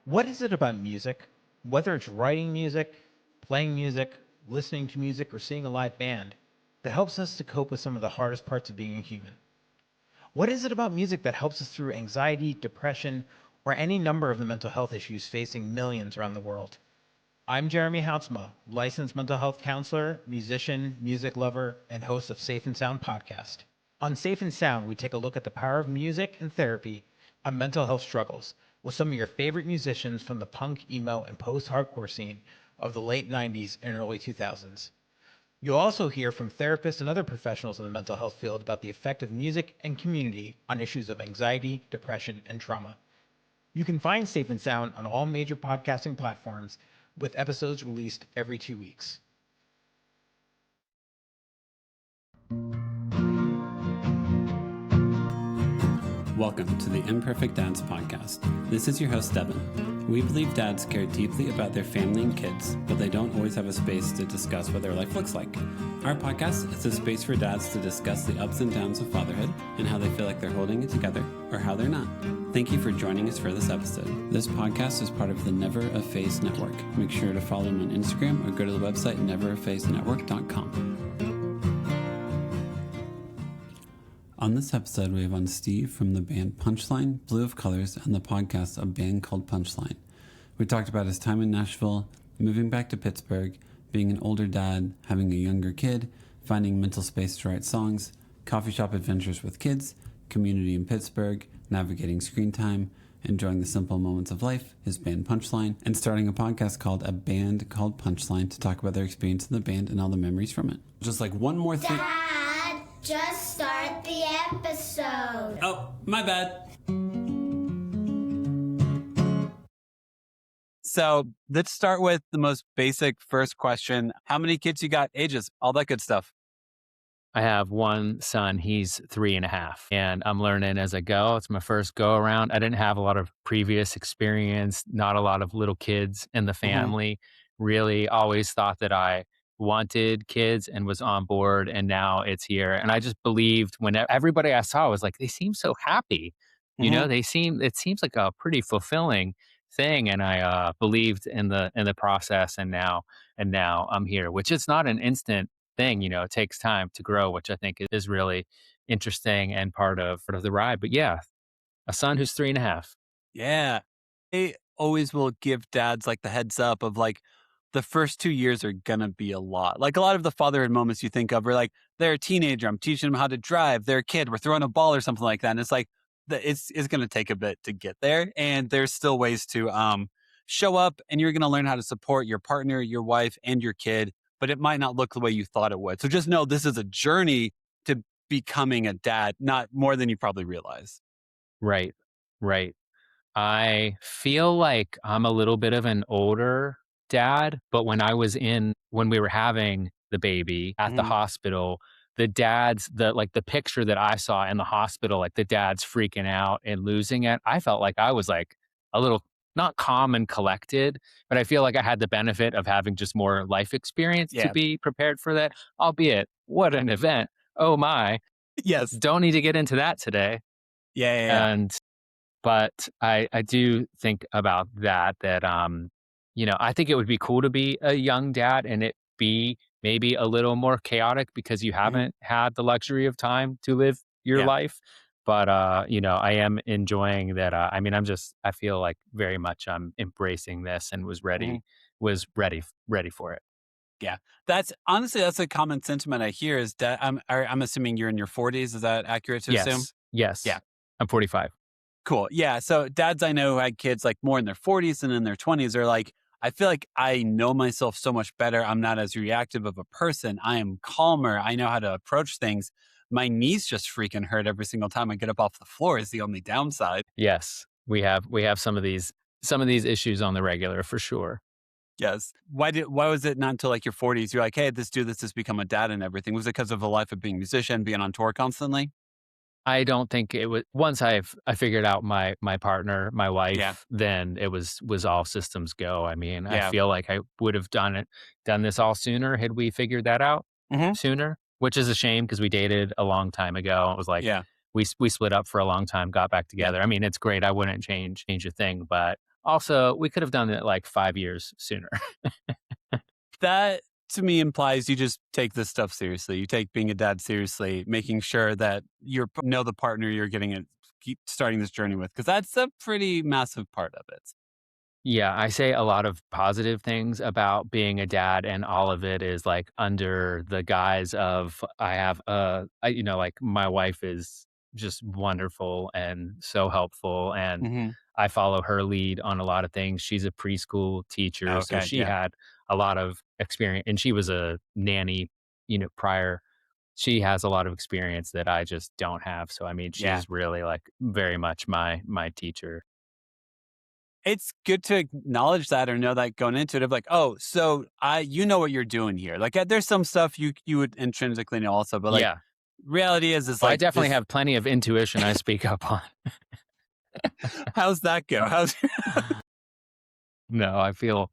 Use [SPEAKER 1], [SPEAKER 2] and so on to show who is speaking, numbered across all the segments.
[SPEAKER 1] What is it about music, whether it's writing music, playing music, listening to music, or seeing a live band, that helps us to cope with some of the hardest parts of being a human? What is it about music that helps us through anxiety, depression, or any number of the mental health issues facing millions around the world? I'm Jeremy Houtsma, licensed mental health counselor, musician, music lover, and host of Safe and Sound podcast. On Safe and Sound, we take a look at the power of music and therapy on mental health struggles with some of your favorite musicians from the punk, emo, and post-hardcore scene of the late 90s and early 2000s. You'll also hear from therapists and other professionals in the mental health field about the effect of music and community on issues of anxiety, depression, and trauma. You can find Safe and Sound on all major podcasting platforms, with episodes released every 2 weeks.
[SPEAKER 2] Welcome to the Imperfect Dads Podcast. This is your host, Devin. We believe dads care deeply about their family and kids, but they don't always have a space to discuss what their life looks like. Our podcast is a space for dads to discuss the ups and downs of fatherhood and how they feel like they're holding it together or how they're not. Thank you for joining us for this episode. This podcast is part of the Never a Face Network. Make sure to follow them on Instagram or go to the website neverafacenetwork.com. On this episode, we have on Steve from the band Punchline, Blue of Colors, and the podcast A Band Called Punchline. We talked about his time in Nashville, moving back to Pittsburgh, being an older dad, having a younger kid, finding mental space to write songs, coffee shop adventures with kids, community in Pittsburgh, navigating screen time, enjoying the simple moments of life, his band Punchline, and starting a podcast called A Band Called Punchline to talk about their experience in the band and all the memories from it. Just like one more thing.
[SPEAKER 3] Dad, just start the episode.
[SPEAKER 2] Oh, my bad.
[SPEAKER 4] So let's start with the most basic first question. How many kids you got? Ages, all that good stuff.
[SPEAKER 5] I have one son, he's 3.5, and I'm learning as I go. It's my first go around. I didn't have a lot of previous experience, not a lot of little kids in the family. Really always thought that I wanted kids and was on board, and now it's here. And I just believed when everybody I saw was like, they seem so happy. You know, it seems like a pretty fulfilling thing. And I believed in the process, and now I'm here, which is not an instant thing. You know, it takes time to grow, which I think is really interesting and part of the ride. But yeah, a son who's 3.5.
[SPEAKER 4] Yeah. They always will give dads like the heads up of like, the first 2 years are going to be a lot. Like a lot of the fatherhood moments you think of are like, they're a teenager, I'm teaching them how to drive. They're a kid, we're throwing a ball or something like that. And it's like, it's going to take a bit to get there. And there's still ways to show up, and you're going to learn how to support your partner, your wife, and your kid, but it might not look the way you thought it would. So just know this is a journey to becoming a dad, not more than you probably realize.
[SPEAKER 5] Right. I feel like I'm a little bit of an older dad, but when we were having the baby at the hospital, the picture that I saw in the hospital, like the dad's freaking out and losing it, I felt like I was like a little, not calm and collected, but I feel like I had the benefit of having just more life experience to be prepared for that, albeit what an event. Oh my.
[SPEAKER 4] Yes.
[SPEAKER 5] Don't need to get into that today.
[SPEAKER 4] Yeah.
[SPEAKER 5] But I do think about that you know, I think it would be cool to be a young dad and it be maybe a little more chaotic because you haven't had the luxury of time to live your life. But, you know, I am enjoying that. I feel like very much I'm embracing this and was ready for it.
[SPEAKER 4] Yeah. That's a common sentiment I hear is that I'm assuming you're in your 40s. Is that accurate to assume?
[SPEAKER 5] Yes.
[SPEAKER 4] Yeah.
[SPEAKER 5] I'm 45.
[SPEAKER 4] Cool. Yeah. So dads I know who had kids like more in their 40s and in their 20s are like, I feel like I know myself so much better. I'm not as reactive of a person. I am calmer. I know how to approach things. My knees just freaking hurt every single time I get up off the floor is the only downside.
[SPEAKER 5] Yes. We have some of these issues on the regular for sure.
[SPEAKER 4] Yes. Why was it not until like your 40s you're like, hey, this has become a dad and everything? Was it because of a life of being a musician, being on tour constantly?
[SPEAKER 5] I don't think it was. Once I figured out my partner, my wife, then it was all systems go. I mean, I feel like I would have done this all sooner had we figured that out sooner, which is a shame because we dated a long time ago. It was like we split up for a long time, got back together. I mean, it's great. I wouldn't change a thing, but Also, we could have done it like 5 years sooner.
[SPEAKER 4] That to me implies you just take this stuff seriously. You take being a dad seriously, making sure that you know the partner you're getting it, keep starting this journey with, because that's a pretty massive part of it.
[SPEAKER 5] Yeah, I say a lot of positive things about being a dad, and all of it is like under the guise of I have like my wife is just wonderful and so helpful, and
[SPEAKER 4] Hmm.
[SPEAKER 5] I follow her lead on a lot of things. She's a preschool teacher, so
[SPEAKER 4] Okay.
[SPEAKER 5] she
[SPEAKER 4] Yeah.
[SPEAKER 5] had a lot of experience, and she was a nanny, prior. She has a lot of experience that I just don't have. So I mean,
[SPEAKER 4] Yeah.
[SPEAKER 5] she's really like very much my teacher.
[SPEAKER 4] It's good to acknowledge that or know that going into it of like, oh, so you know what you're doing here. Like there's some stuff you would intrinsically know also, but like
[SPEAKER 5] Yeah.
[SPEAKER 4] reality is
[SPEAKER 5] Well, I
[SPEAKER 4] like
[SPEAKER 5] definitely
[SPEAKER 4] this.
[SPEAKER 5] have plenty of intuition I speak up on.
[SPEAKER 4] How's that go? How's
[SPEAKER 5] No, I feel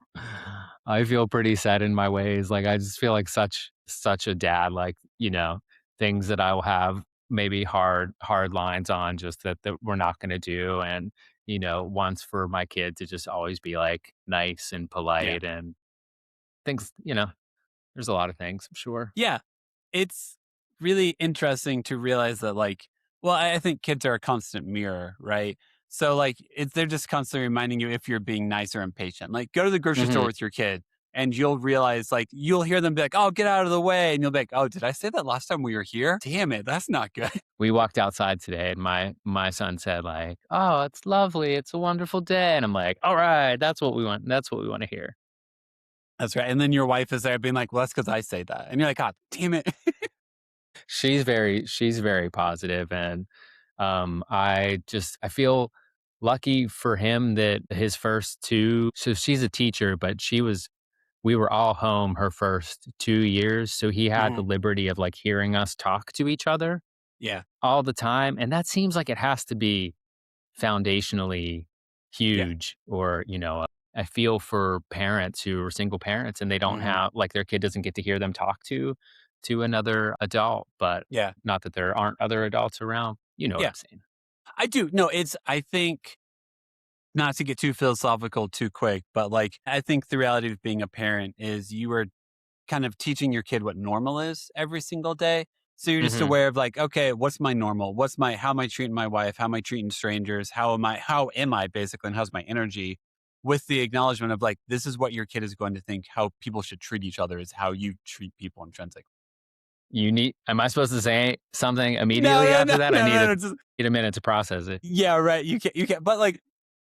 [SPEAKER 5] pretty set in my ways. Like I just feel like such a dad, like, things that I will have maybe hard lines on just that we're not gonna do. And, once for my kid to just always be like nice and
[SPEAKER 4] yeah.
[SPEAKER 5] polite and things, there's a lot of things, I'm sure.
[SPEAKER 4] Yeah. It's really interesting to realize that, like, well, I think kids are a constant mirror, right? So, like, they're just constantly reminding you if you're being nice or impatient. Like, go to the grocery store
[SPEAKER 5] Mhm.
[SPEAKER 4] with your kid and you'll realize, like, you'll hear them be like, oh, get out of the way. And you'll be like, oh, did I say that last time we were here? Damn it. That's not good.
[SPEAKER 5] We walked outside today and my son said like, "Oh, it's lovely. It's a wonderful day." And I'm like, "All right, that's what we want. That's what we want to hear."
[SPEAKER 4] That's right. And then your wife is there being like, well, that's because I say that. And you're like, God damn it.
[SPEAKER 5] She's very positive, and I feel lucky for him that his first two, so she's a teacher, but we were all home her first 2 years, so he had the
[SPEAKER 4] Mhm.
[SPEAKER 5] liberty of like hearing us talk to each other
[SPEAKER 4] Yeah.
[SPEAKER 5] all the time, and that seems like it has to be foundationally
[SPEAKER 4] Yeah.
[SPEAKER 5] huge. Or I feel for parents who are single parents and they don't
[SPEAKER 4] Hmm.
[SPEAKER 5] have, like, their kid doesn't get to hear them talk to another adult. But
[SPEAKER 4] Yeah.
[SPEAKER 5] not that there aren't other adults around, you know what
[SPEAKER 4] Yeah.
[SPEAKER 5] I'm saying.
[SPEAKER 4] I do. No, I think, not to get too philosophical too quick, but like, I think the reality of being a parent is you are kind of teaching your kid what normal is every single day. So you're just
[SPEAKER 5] Hmm.
[SPEAKER 4] aware of like, okay, what's my normal? How am I treating my wife? How am I treating strangers? How am I basically? And how's my energy? With the acknowledgement of like, this is what your kid is going to think how people should treat each other is how you treat people intrinsically.
[SPEAKER 5] Am I supposed to say something
[SPEAKER 4] No,
[SPEAKER 5] immediately
[SPEAKER 4] no,
[SPEAKER 5] after
[SPEAKER 4] no,
[SPEAKER 5] that? I
[SPEAKER 4] no,
[SPEAKER 5] need
[SPEAKER 4] no,
[SPEAKER 5] a
[SPEAKER 4] no. Just,
[SPEAKER 5] need a minute to process it.
[SPEAKER 4] yeah, right. You can't, but like,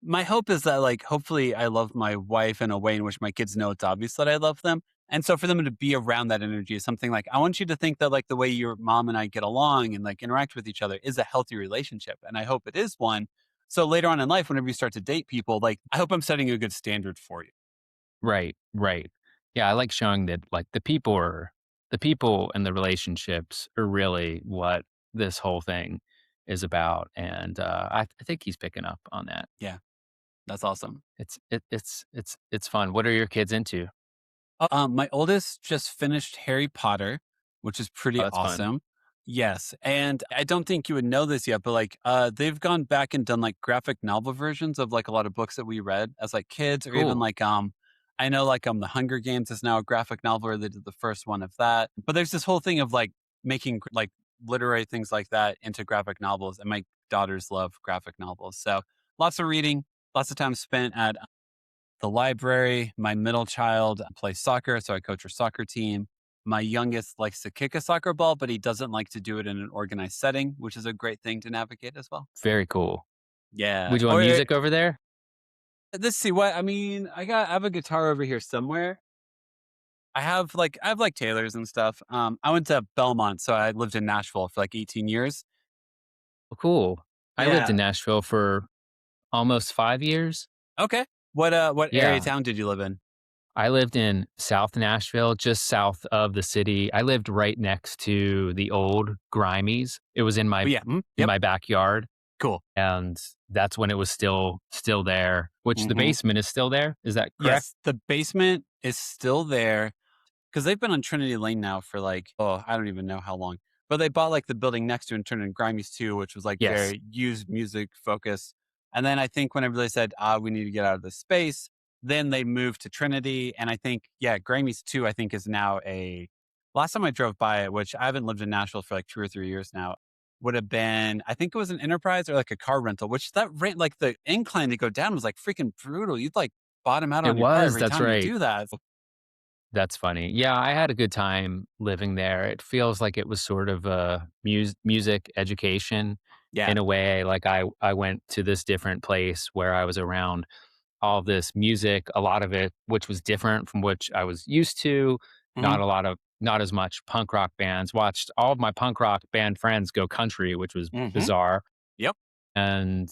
[SPEAKER 4] my hope is that, like, hopefully I love my wife in a way in which my kids know it's obvious that I love them. And so for them to be around that energy is something like, I want you to think that, like, the way your mom and I get along and, like, interact with each other is a healthy relationship. And I hope it is one. So later on in life, whenever you start to date people, like, I hope I'm setting a good standard for you.
[SPEAKER 5] Right, right. Yeah, I like showing that like the people and the relationships are really what this whole thing is about. And I think he's picking up on that.
[SPEAKER 4] Yeah, that's awesome.
[SPEAKER 5] It's fun. What are your kids into?
[SPEAKER 4] My oldest just finished Harry Potter, which is
[SPEAKER 5] Oh,
[SPEAKER 4] pretty
[SPEAKER 5] that's fun.
[SPEAKER 4] awesome. Yes, and I don't think you would know this yet, but like, they've gone back and done like graphic novel versions of like a lot of books that we read as like kids, or even
[SPEAKER 5] Cool.
[SPEAKER 4] like, I know like The Hunger Games is now a graphic novel, or they did the first one of that. But there's this whole thing of like making like literary things like that into graphic novels, and my daughters love graphic novels, so lots of reading, lots of time spent at the library. My middle child plays soccer, so I coach her soccer team. My youngest likes to kick a soccer ball, but he doesn't like to do it in an organized setting, which is a great thing to navigate as well.
[SPEAKER 5] Very cool.
[SPEAKER 4] Yeah.
[SPEAKER 5] We doing
[SPEAKER 4] Or
[SPEAKER 5] music over there?
[SPEAKER 4] let's see what I mean. I have a guitar over here somewhere. I have like Taylor's and stuff. I went to Belmont, so I lived in Nashville for like 18 years.
[SPEAKER 5] Oh, cool. I lived
[SPEAKER 4] Yeah.
[SPEAKER 5] in Nashville for almost 5 years.
[SPEAKER 4] Okay. What area of
[SPEAKER 5] Yeah.
[SPEAKER 4] town did you live in?
[SPEAKER 5] I lived in South Nashville, just south of the city. I lived right next to the old Grimies. It was in
[SPEAKER 4] Oh
[SPEAKER 5] my
[SPEAKER 4] yeah.
[SPEAKER 5] in
[SPEAKER 4] Yep.
[SPEAKER 5] my backyard,
[SPEAKER 4] Cool.
[SPEAKER 5] and that's when it was still there, which the
[SPEAKER 4] Hmm.
[SPEAKER 5] basement is still there. Is that correct?
[SPEAKER 4] Yes, the basement is still there. 'Cause they've been on Trinity Lane now for like, oh, I don't even know how long. But they bought like the building next to and turned it into Grimey's too, which was like
[SPEAKER 5] Yes.
[SPEAKER 4] very used music focused. And then I think whenever they said, we need to get out of this space, then they moved to Trinity. And I think, Grammys too, I think is now last time I drove by it, which I haven't lived in Nashville for like 2 or 3 years now, would have been, I think it was an Enterprise or like a car rental, which that rate, like the incline to go down was like freaking brutal. You'd like bottom out
[SPEAKER 5] It
[SPEAKER 4] on your car
[SPEAKER 5] was,
[SPEAKER 4] every
[SPEAKER 5] that's
[SPEAKER 4] time you
[SPEAKER 5] right.
[SPEAKER 4] do that.
[SPEAKER 5] That's funny. Yeah, I had a good time living there. It feels like it was sort of a music education
[SPEAKER 4] Yeah.
[SPEAKER 5] in a way. Like I went to this different place where I was around all this music, a lot of it which was different from which I was used to.
[SPEAKER 4] Hmm.
[SPEAKER 5] Not as much punk rock bands. Watched all of my punk rock band friends go country, which was
[SPEAKER 4] Hmm.
[SPEAKER 5] bizarre.
[SPEAKER 4] Yep.
[SPEAKER 5] And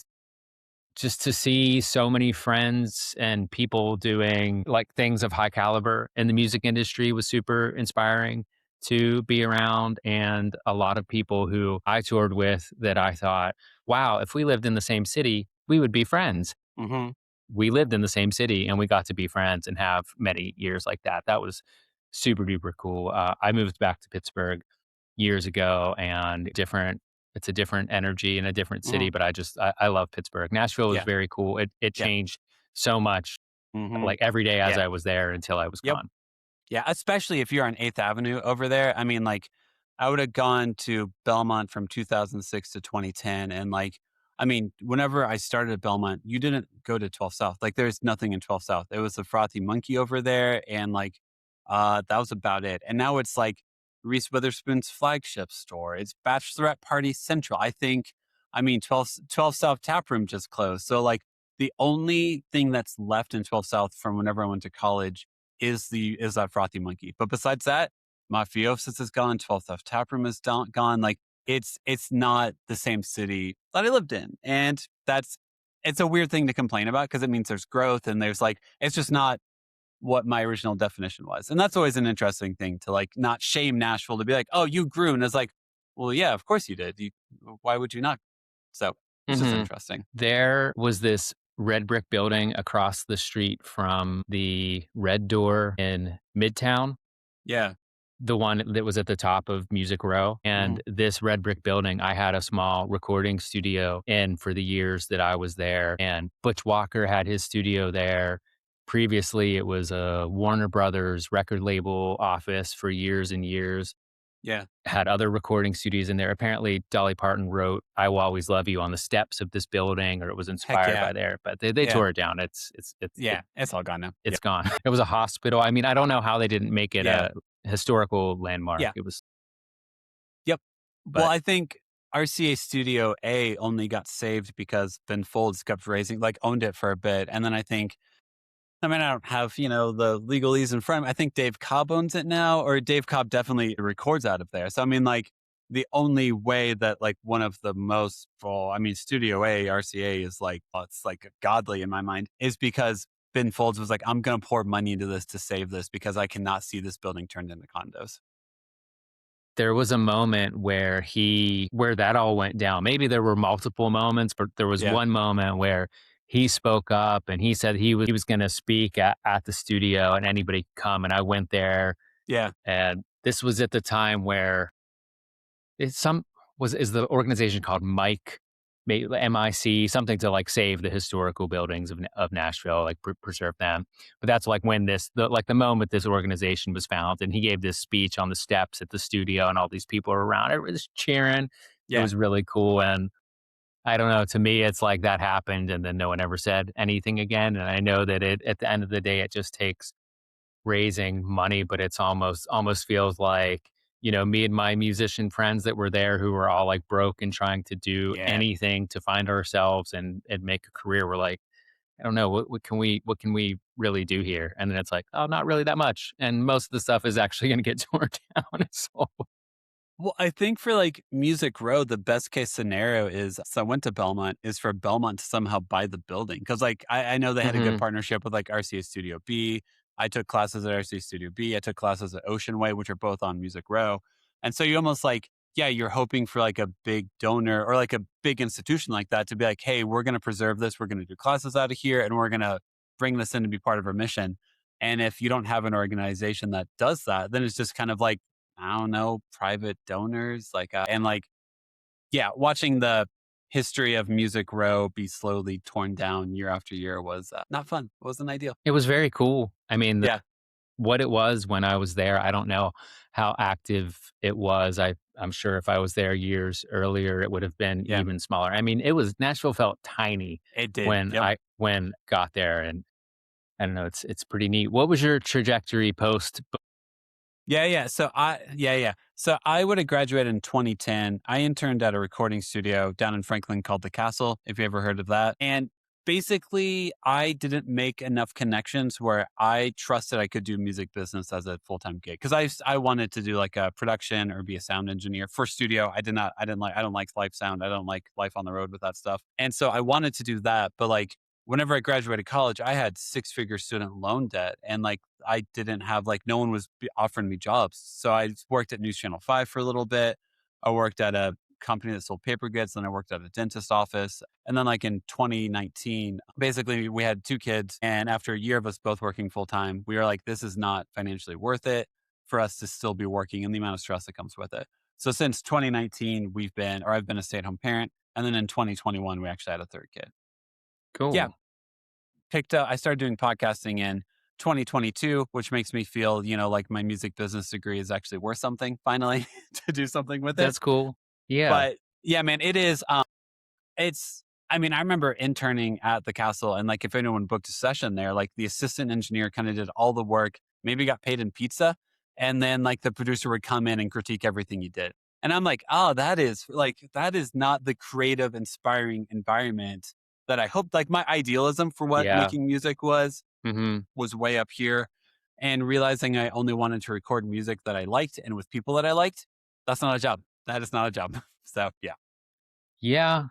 [SPEAKER 5] just to see so many friends and people doing like things of high caliber in the music industry was super inspiring to be around. And a lot of people who I toured with that I thought, wow, if we lived in the same city, we would be friends.
[SPEAKER 4] Hmm.
[SPEAKER 5] We lived in the same city and we got to be friends and have many years like that. That was super duper cool. I moved back to Pittsburgh years ago, and it's a different energy in a different
[SPEAKER 4] Hmm.
[SPEAKER 5] city, but I love Pittsburgh. Nashville was
[SPEAKER 4] Yeah.
[SPEAKER 5] very cool. It
[SPEAKER 4] Yeah.
[SPEAKER 5] changed so much,
[SPEAKER 4] Hmm.
[SPEAKER 5] like every day as
[SPEAKER 4] Yeah.
[SPEAKER 5] I was there until I was
[SPEAKER 4] Yep.
[SPEAKER 5] gone.
[SPEAKER 4] Yeah, especially if you're on 8th Avenue over there. I mean, like, I would have gone to Belmont from 2006 to 2010. And, like, I mean, whenever I started at Belmont, you didn't go to 12 South. Like, there's nothing in 12 South. It was the Frothy Monkey over there. And, like, that was about it. And now it's like Reese Witherspoon's flagship store. It's Bachelorette Party Central. I mean, 12 South Tap Room just closed. So, like, the only thing that's left in 12 South from whenever I went to college is that Frothy Monkey. But besides that, Mafiosis is gone, 12th F Taproom is gone. Like it's not the same city that I lived in. And it's a weird thing to complain about because it means there's growth and there's like it's just not what my original definition was. And that's always an interesting thing to like not shame Nashville to be like, oh, you grew. And it's like, well, yeah, of course you did. Why would you not? So it's just
[SPEAKER 5] Mhm.
[SPEAKER 4] interesting.
[SPEAKER 5] There was this red brick building across the street from the Red Door in Midtown,
[SPEAKER 4] Yeah.
[SPEAKER 5] the one that was at the top of Music Row.
[SPEAKER 4] Hmm.
[SPEAKER 5] And this red brick building, I had a small recording studio in for the years that I was there. And Butch Walker had his studio there. Previously, it was a Warner Brothers record label office for years and years.
[SPEAKER 4] Yeah.
[SPEAKER 5] Had other recording studios in there. Apparently, Dolly Parton wrote "I Will Always Love You" on the steps of this building, or it was
[SPEAKER 4] Heck
[SPEAKER 5] inspired
[SPEAKER 4] yeah.
[SPEAKER 5] by there. But they
[SPEAKER 4] Yeah.
[SPEAKER 5] tore it down.
[SPEAKER 4] Yeah. It's all gone now. Yeah.
[SPEAKER 5] It's gone. It was a hospital. I mean, I don't know how they didn't make it
[SPEAKER 4] Yeah.
[SPEAKER 5] a historical landmark.
[SPEAKER 4] Yeah.
[SPEAKER 5] It was,
[SPEAKER 4] Yep. Well,
[SPEAKER 5] but
[SPEAKER 4] I think RCA Studio A only got saved because Ben Folds kept owned it for a bit. And then I mean, I don't have, the legalese in front of me. I think Dave Cobb owns it now, or Dave Cobb definitely records out of there. So, I mean, like, the only way that, like, one of the most, well, I mean, Studio A, RCA is like, well, it's like godly in my mind, is because Ben Folds was like, I'm going to pour money into this to save this because I cannot see this building turned into condos.
[SPEAKER 5] there was a moment where that all went down. Maybe there were multiple moments, but there was
[SPEAKER 4] Yeah.
[SPEAKER 5] one moment where he spoke up and he said he was going to speak at the studio and anybody could come. And I went there,
[SPEAKER 4] Yeah.
[SPEAKER 5] and this was at the time where it's some was is the organization called Mike, MIC, something to like save the historical buildings of Nashville, like preserve them. But that's like when the moment this organization was founded, and he gave this speech on the steps at the studio, and all these people were around. Everybody was cheering. It
[SPEAKER 4] Yeah.
[SPEAKER 5] was really cool, and I don't know. To me, it's like that happened, and then no one ever said anything again. And I know that at the end of the day, it just takes raising money, but it's almost feels like, me and my musician friends that were there who were all like broke and trying to do
[SPEAKER 4] Yeah.
[SPEAKER 5] anything to find ourselves and make a career. We're like, I don't know, what can we really do here? And then it's like, oh, not really that much. And most of the stuff is actually going to get torn down. So
[SPEAKER 4] Well, I think for like Music Row, the best case scenario is so I went to Belmont is for Belmont to somehow buy the building. Cause like I know they had a good
[SPEAKER 5] Mhm.
[SPEAKER 4] partnership with like RCA Studio B. I took classes at RCA Studio B. I took classes at Ocean Way, which are both on Music Row. And so you almost like, yeah, you're hoping for like a big donor or like a big institution like that to be like, hey, we're going to preserve this. We're going to do classes out of here and we're going to bring this in to be part of our mission. And if you don't have an organization that does that, then it's just kind of like, I don't know, private donors, like, and like, yeah, watching the history of Music Row be slowly torn down year after year was not fun. It wasn't ideal.
[SPEAKER 5] It was very cool. I mean,
[SPEAKER 4] Yeah.
[SPEAKER 5] what it was when I was there, I don't know how active it was. I'm sure if I was there years earlier, it would have been
[SPEAKER 4] Yeah.
[SPEAKER 5] even smaller. I mean, Nashville felt tiny
[SPEAKER 4] It did.
[SPEAKER 5] when
[SPEAKER 4] Yep.
[SPEAKER 5] when got there, and I don't know, it's pretty neat. What was your trajectory post?
[SPEAKER 4] Yeah. So I would have graduated in 2010. I interned at a recording studio down in Franklin called The Castle, if you ever heard of that. And basically, I didn't make enough connections where I trusted I could do music business as a full-time gig. Because I wanted to do like a production or be a sound engineer for studio. I don't like live sound. I don't like life on the road with that stuff. And so I wanted to do that. But like whenever I graduated college, I had six-figure student loan debt. And like I didn't have no one was offering me jobs. So I worked at News Channel 5 for a little bit. I worked at a company that sold paper goods. Then I worked at a dentist office. And then like in 2019, basically we had two kids. And after a year of us both working full time, we were like, this is not financially worth it for us to still be working and the amount of stress that comes with it. So since 2019, I've been a stay-at-home parent. And then in 2021, we actually had a third kid.
[SPEAKER 5] Cool.
[SPEAKER 4] Yeah. I started doing podcasting in 2022, which makes me feel, like my music business degree is actually worth something finally to do something with it.
[SPEAKER 5] That's cool. Yeah.
[SPEAKER 4] But yeah, man, it is. I remember interning at the Castle, and like if anyone booked a session there, like the assistant engineer kind of did all the work, maybe got paid in pizza. And then like the producer would come in and critique everything you did. And I'm like, oh, that is not the creative, inspiring environment that I hoped. Like my idealism for what making music was way up here, and realizing I only wanted to record music that I liked and with people that I liked. That's not a job. That is not a job. So yeah.
[SPEAKER 5] Yeah,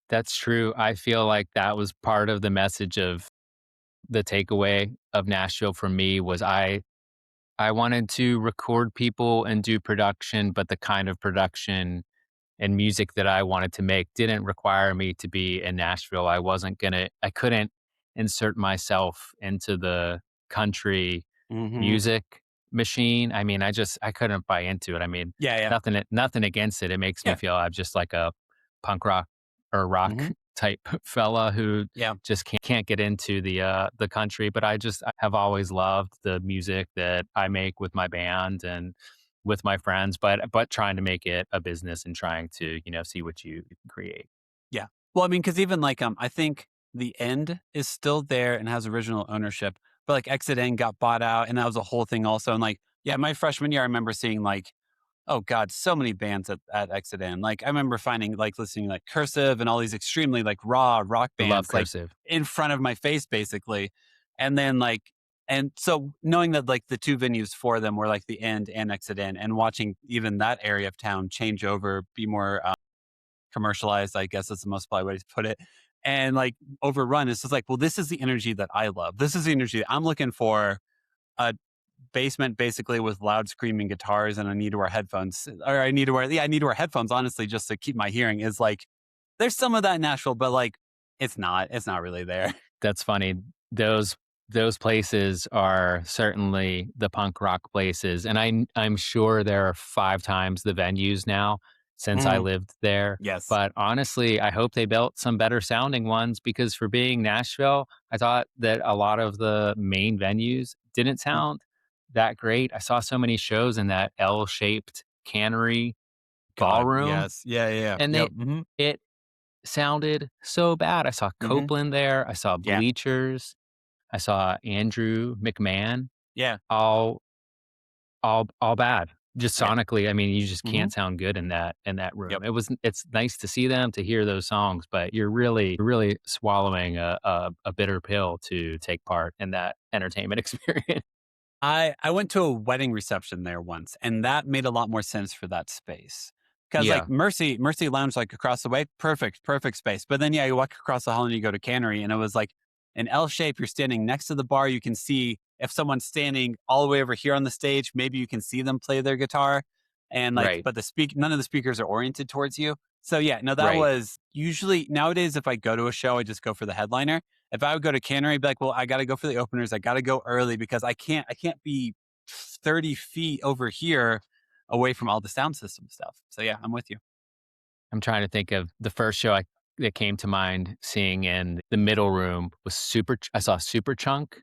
[SPEAKER 5] that's true. I feel like that was part of the message of the takeaway of Nashville for me was I wanted to record people and do production, but the kind of production and music that I wanted to make didn't require me to be in Nashville. I couldn't insert myself into the country music machine. I mean, I couldn't buy into it. I mean, nothing against it. It makes me feel I'm just like a punk rock or rock type fella who just can't get into the country. But I have always loved the music that I make with my band and with my friends, but trying to make it a business and trying to, see what you can create.
[SPEAKER 4] Yeah. Well, I mean, because even like I think the End is still there and has original ownership, but like Exit End got bought out, and that was a whole thing also. And like, yeah, my freshman year, I remember seeing like, oh God, so many bands at Exit End. Like I remember listening like Cursive and all these extremely like raw rock bands,
[SPEAKER 5] Love Cursive,
[SPEAKER 4] in front of my face, basically. And then and so knowing that like the two venues for them were like the End and Exit End, and watching even that area of town change over, be more commercialized, I guess that's the most polite way to put it, and like overrun. It's just like, well, this is the energy that I love. This is the energy that I'm looking for. A basement basically with loud screaming guitars, and I need to wear headphones, I need to wear headphones, honestly, just to keep my hearing. Is like, there's some of that in Nashville, but like, it's not really there.
[SPEAKER 5] That's funny. Those places are certainly the punk rock places. And I'm sure there are 5 times the venues now since I lived there.
[SPEAKER 4] Yes.
[SPEAKER 5] But honestly, I hope they built some better sounding ones, because for being Nashville, I thought that a lot of the main venues didn't sound that great. I saw so many shows in that L-shaped cannery ballroom.
[SPEAKER 4] Yes. Yeah.
[SPEAKER 5] And it sounded so bad. I saw Copeland there. I saw Bleachers. I saw Andrew McMahon.
[SPEAKER 4] Yeah.
[SPEAKER 5] All bad. Just sonically, I mean, you just can't sound good in that room.
[SPEAKER 4] Yep.
[SPEAKER 5] It's nice to see them, to hear those songs, but you're really swallowing a bitter pill to take part in that entertainment experience.
[SPEAKER 4] I went to a wedding reception there once, and that made a lot more sense for that space. Because like Mercy Lounge, like across the way, perfect space. But then you walk across the hall and you go to Cannery, and it was like an L shape. You're standing next to the bar. You can see if someone's standing all the way over here on the stage, maybe you can see them play their guitar. And like, but none of the speakers are oriented towards you. So yeah, no, that was usually, nowadays, if I go to a show, I just go for the headliner. If I would go to Cannery, I'd be like, well, I got to go for the openers. I got to go early, because I can't be 30 feet over here away from all the sound system stuff. So yeah, I'm with you.
[SPEAKER 5] I'm trying to think of the first show that came to mind seeing in the middle room was I saw Superchunk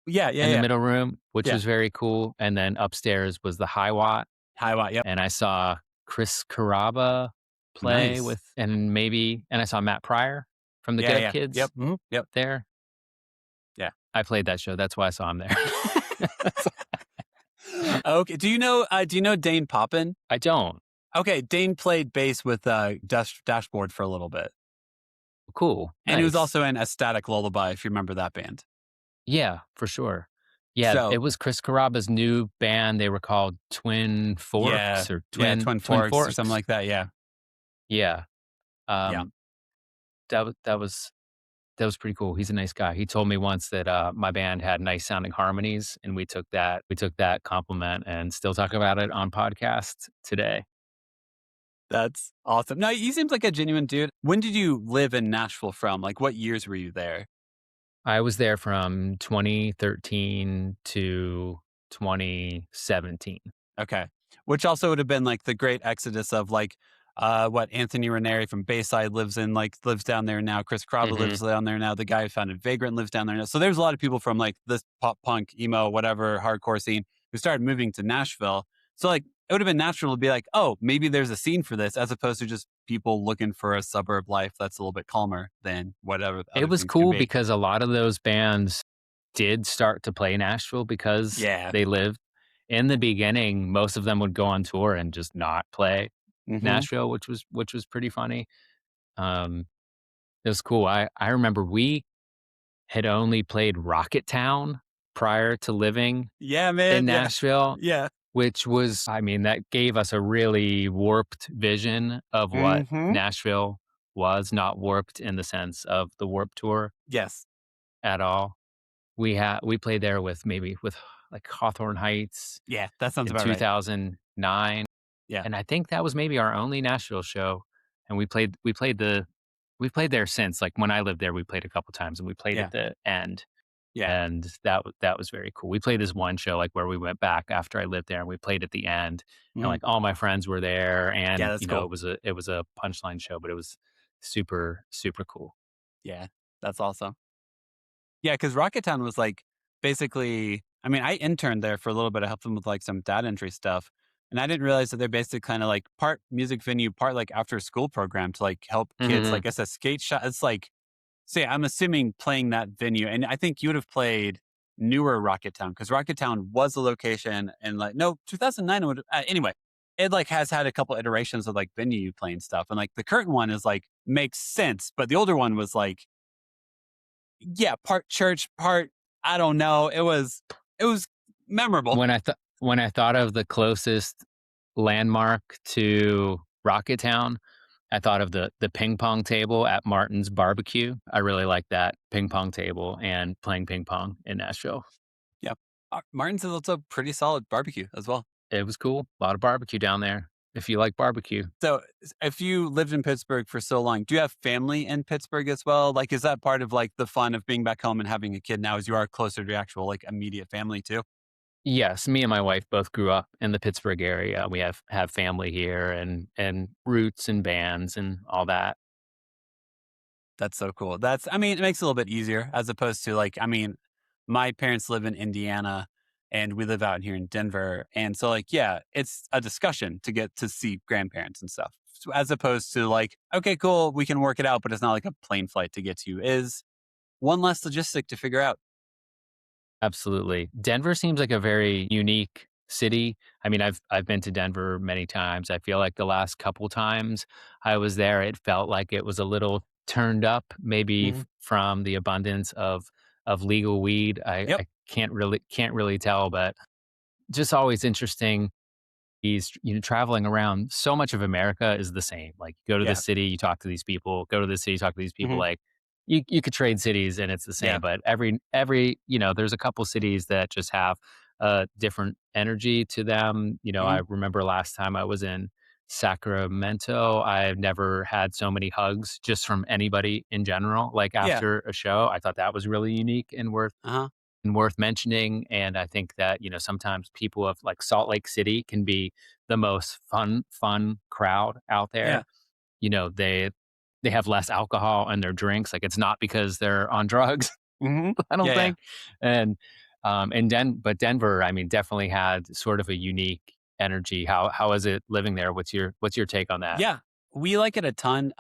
[SPEAKER 4] Yeah,
[SPEAKER 5] in the
[SPEAKER 4] yeah.
[SPEAKER 5] middle room, which
[SPEAKER 4] Yeah.
[SPEAKER 5] was very cool. And then upstairs was the High Watt.
[SPEAKER 4] High Watt, yep.
[SPEAKER 5] And I saw Chris Carrabba play
[SPEAKER 4] Nice.
[SPEAKER 5] and I saw Matt Pryor from the Get Up Kids
[SPEAKER 4] Yep. Yep.
[SPEAKER 5] there.
[SPEAKER 4] Yeah.
[SPEAKER 5] I played that show. That's why I saw him there.
[SPEAKER 4] Okay. Do you know Dane Poppin?
[SPEAKER 5] I don't.
[SPEAKER 4] Okay. Dane played bass with Dashboard for a little bit.
[SPEAKER 5] Cool.
[SPEAKER 4] And he was
[SPEAKER 5] Nice.
[SPEAKER 4] also in Ecstatic Lullaby, if you remember that band.
[SPEAKER 5] Yeah, for sure. Yeah,
[SPEAKER 4] So-
[SPEAKER 5] it was Chris Carrabba's new band. They were called Twin Forks or
[SPEAKER 4] Twin Forks or something like that. Yeah.
[SPEAKER 5] Yeah.
[SPEAKER 4] Yeah.
[SPEAKER 5] That was pretty cool. He's a nice guy. He told me once that my band had nice sounding harmonies, and we took that compliment and still talk about it on podcasts today.
[SPEAKER 4] That's awesome. No, he seems like a genuine dude. When did you live in Nashville from? Like, what years were you there?
[SPEAKER 5] I was there from 2013 to 2017.
[SPEAKER 4] Okay. Which also would have been like the great exodus of like what Anthony Ranieri from Bayside lives down there now. Chris Carrabba lives down there now. The guy who founded Vagrant lives down there now. So there's a lot of people from like this pop punk, emo, whatever, hardcore scene who started moving to Nashville. So like it would have been natural to be like, oh, maybe there's a scene for this, as opposed to just people looking for a suburb life that's a little bit calmer than whatever.
[SPEAKER 5] It was cool because a lot of those bands did start to play Nashville because they lived. In the beginning, most of them would go on tour and just not play Nashville, which was pretty funny. It was cool. I remember we had only played Rocketown prior to living in Nashville.
[SPEAKER 4] Yeah.
[SPEAKER 5] Which was, I mean, that gave us a really warped vision of what Nashville was, not warped in the sense of the Warped Tour.
[SPEAKER 4] Yes.
[SPEAKER 5] At all. We played there with like Hawthorne Heights.
[SPEAKER 4] Yeah, that sounds
[SPEAKER 5] in
[SPEAKER 4] about
[SPEAKER 5] 2009.
[SPEAKER 4] Yeah.
[SPEAKER 5] And I think that was maybe our only Nashville show. And we played there since. Like when I lived there, we played a couple times and we played at the end.
[SPEAKER 4] Yeah.
[SPEAKER 5] And that was very cool. We played this one show like where we went back after I lived there and we played at the end. And like all my friends were there and
[SPEAKER 4] that's cool.
[SPEAKER 5] it was a Punchline show, but it was super, super cool.
[SPEAKER 4] Yeah, that's awesome. Yeah, because Rocketown was like basically, I mean, I interned there for a little bit. I helped them with like some data entry stuff. And I didn't realize that they're basically kind of like part music venue, part like after school program to like help kids. Like it's a skate shop. It's like, say, I'm assuming playing that venue. And I think you would have played newer Rocketown because Rocketown was a location and like, no, 2009 it would anyway. It like has had a couple iterations of like venue playing stuff. And like the current one is like makes sense. But the older one was like, yeah, part church, part, I don't know. It was memorable.
[SPEAKER 5] When I thought of the closest landmark to Rocketown, I thought of the ping pong table at Martin's Barbecue. I really like that ping pong table and playing ping pong in Nashville.
[SPEAKER 4] Yeah. Martin's is also pretty solid barbecue as well.
[SPEAKER 5] It was cool. A lot of barbecue down there if you like barbecue.
[SPEAKER 4] So if you lived in Pittsburgh for so long, do you have family in Pittsburgh as well? Like, is that part of like the fun of being back home and having a kid now as you are closer to your actual like immediate family too?
[SPEAKER 5] Yes, me and my wife both grew up in the Pittsburgh area. We have family here and roots and bands and all that.
[SPEAKER 4] That's so cool. I mean, it makes it a little bit easier as opposed to like, I mean, my parents live in Indiana and we live out here in Denver. And so like, yeah, it's a discussion to get to see grandparents and stuff. So as opposed to like, okay, cool, we can work it out, but it's not like a plane flight to get to. Is one less logistic to figure out.
[SPEAKER 5] Absolutely. Denver seems like a very unique city. I mean, I've been to Denver many times. I feel like the last couple times I was there, it felt like it was a little turned up, maybe from the abundance of legal weed. I can't really tell, but just always interesting. He's traveling around. So much of America is the same. Like you go to the city, you talk to these people. Go to the city, you talk to these people. Like you could trade cities and it's the same. But every there's a couple cities that just have a different energy to them. I remember last time I was in Sacramento, I've never had so many hugs just from anybody in general. Like after a show, I thought that was really unique and worth mentioning. And I think that, sometimes people of like Salt Lake City can be the most fun crowd out there. They they have less alcohol in their drinks. Like it's not because they're on drugs. I don't think. And but Denver, I mean, definitely had sort of a unique energy. How is it living there? What's your take on that?
[SPEAKER 4] Yeah, we like it a ton.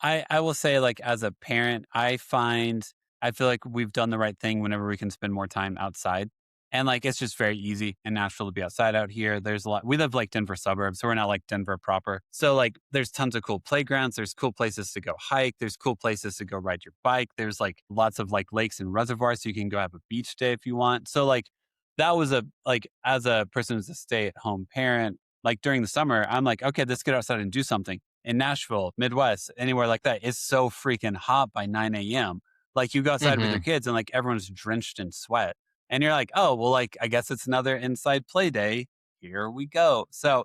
[SPEAKER 4] I will say, like, as a parent, I feel like we've done the right thing whenever we can spend more time outside. And like, it's just very easy in Nashville to be outside out here. There's a lot, we live like Denver suburbs, so we're not like Denver proper. So like, there's tons of cool playgrounds. There's cool places to go hike. There's cool places to go ride your bike. There's like lots of like lakes and reservoirs. So you can go have a beach day if you want. So like, that was as a person who's a stay at home parent, like during the summer, I'm like, okay, let's get outside and do something. In Nashville, Midwest, anywhere like that, it's so freaking hot by 9 a.m. Like you go outside with your kids and like everyone's drenched in sweat. And you're like, oh, well, like, I guess it's another inside play day. Here we go. So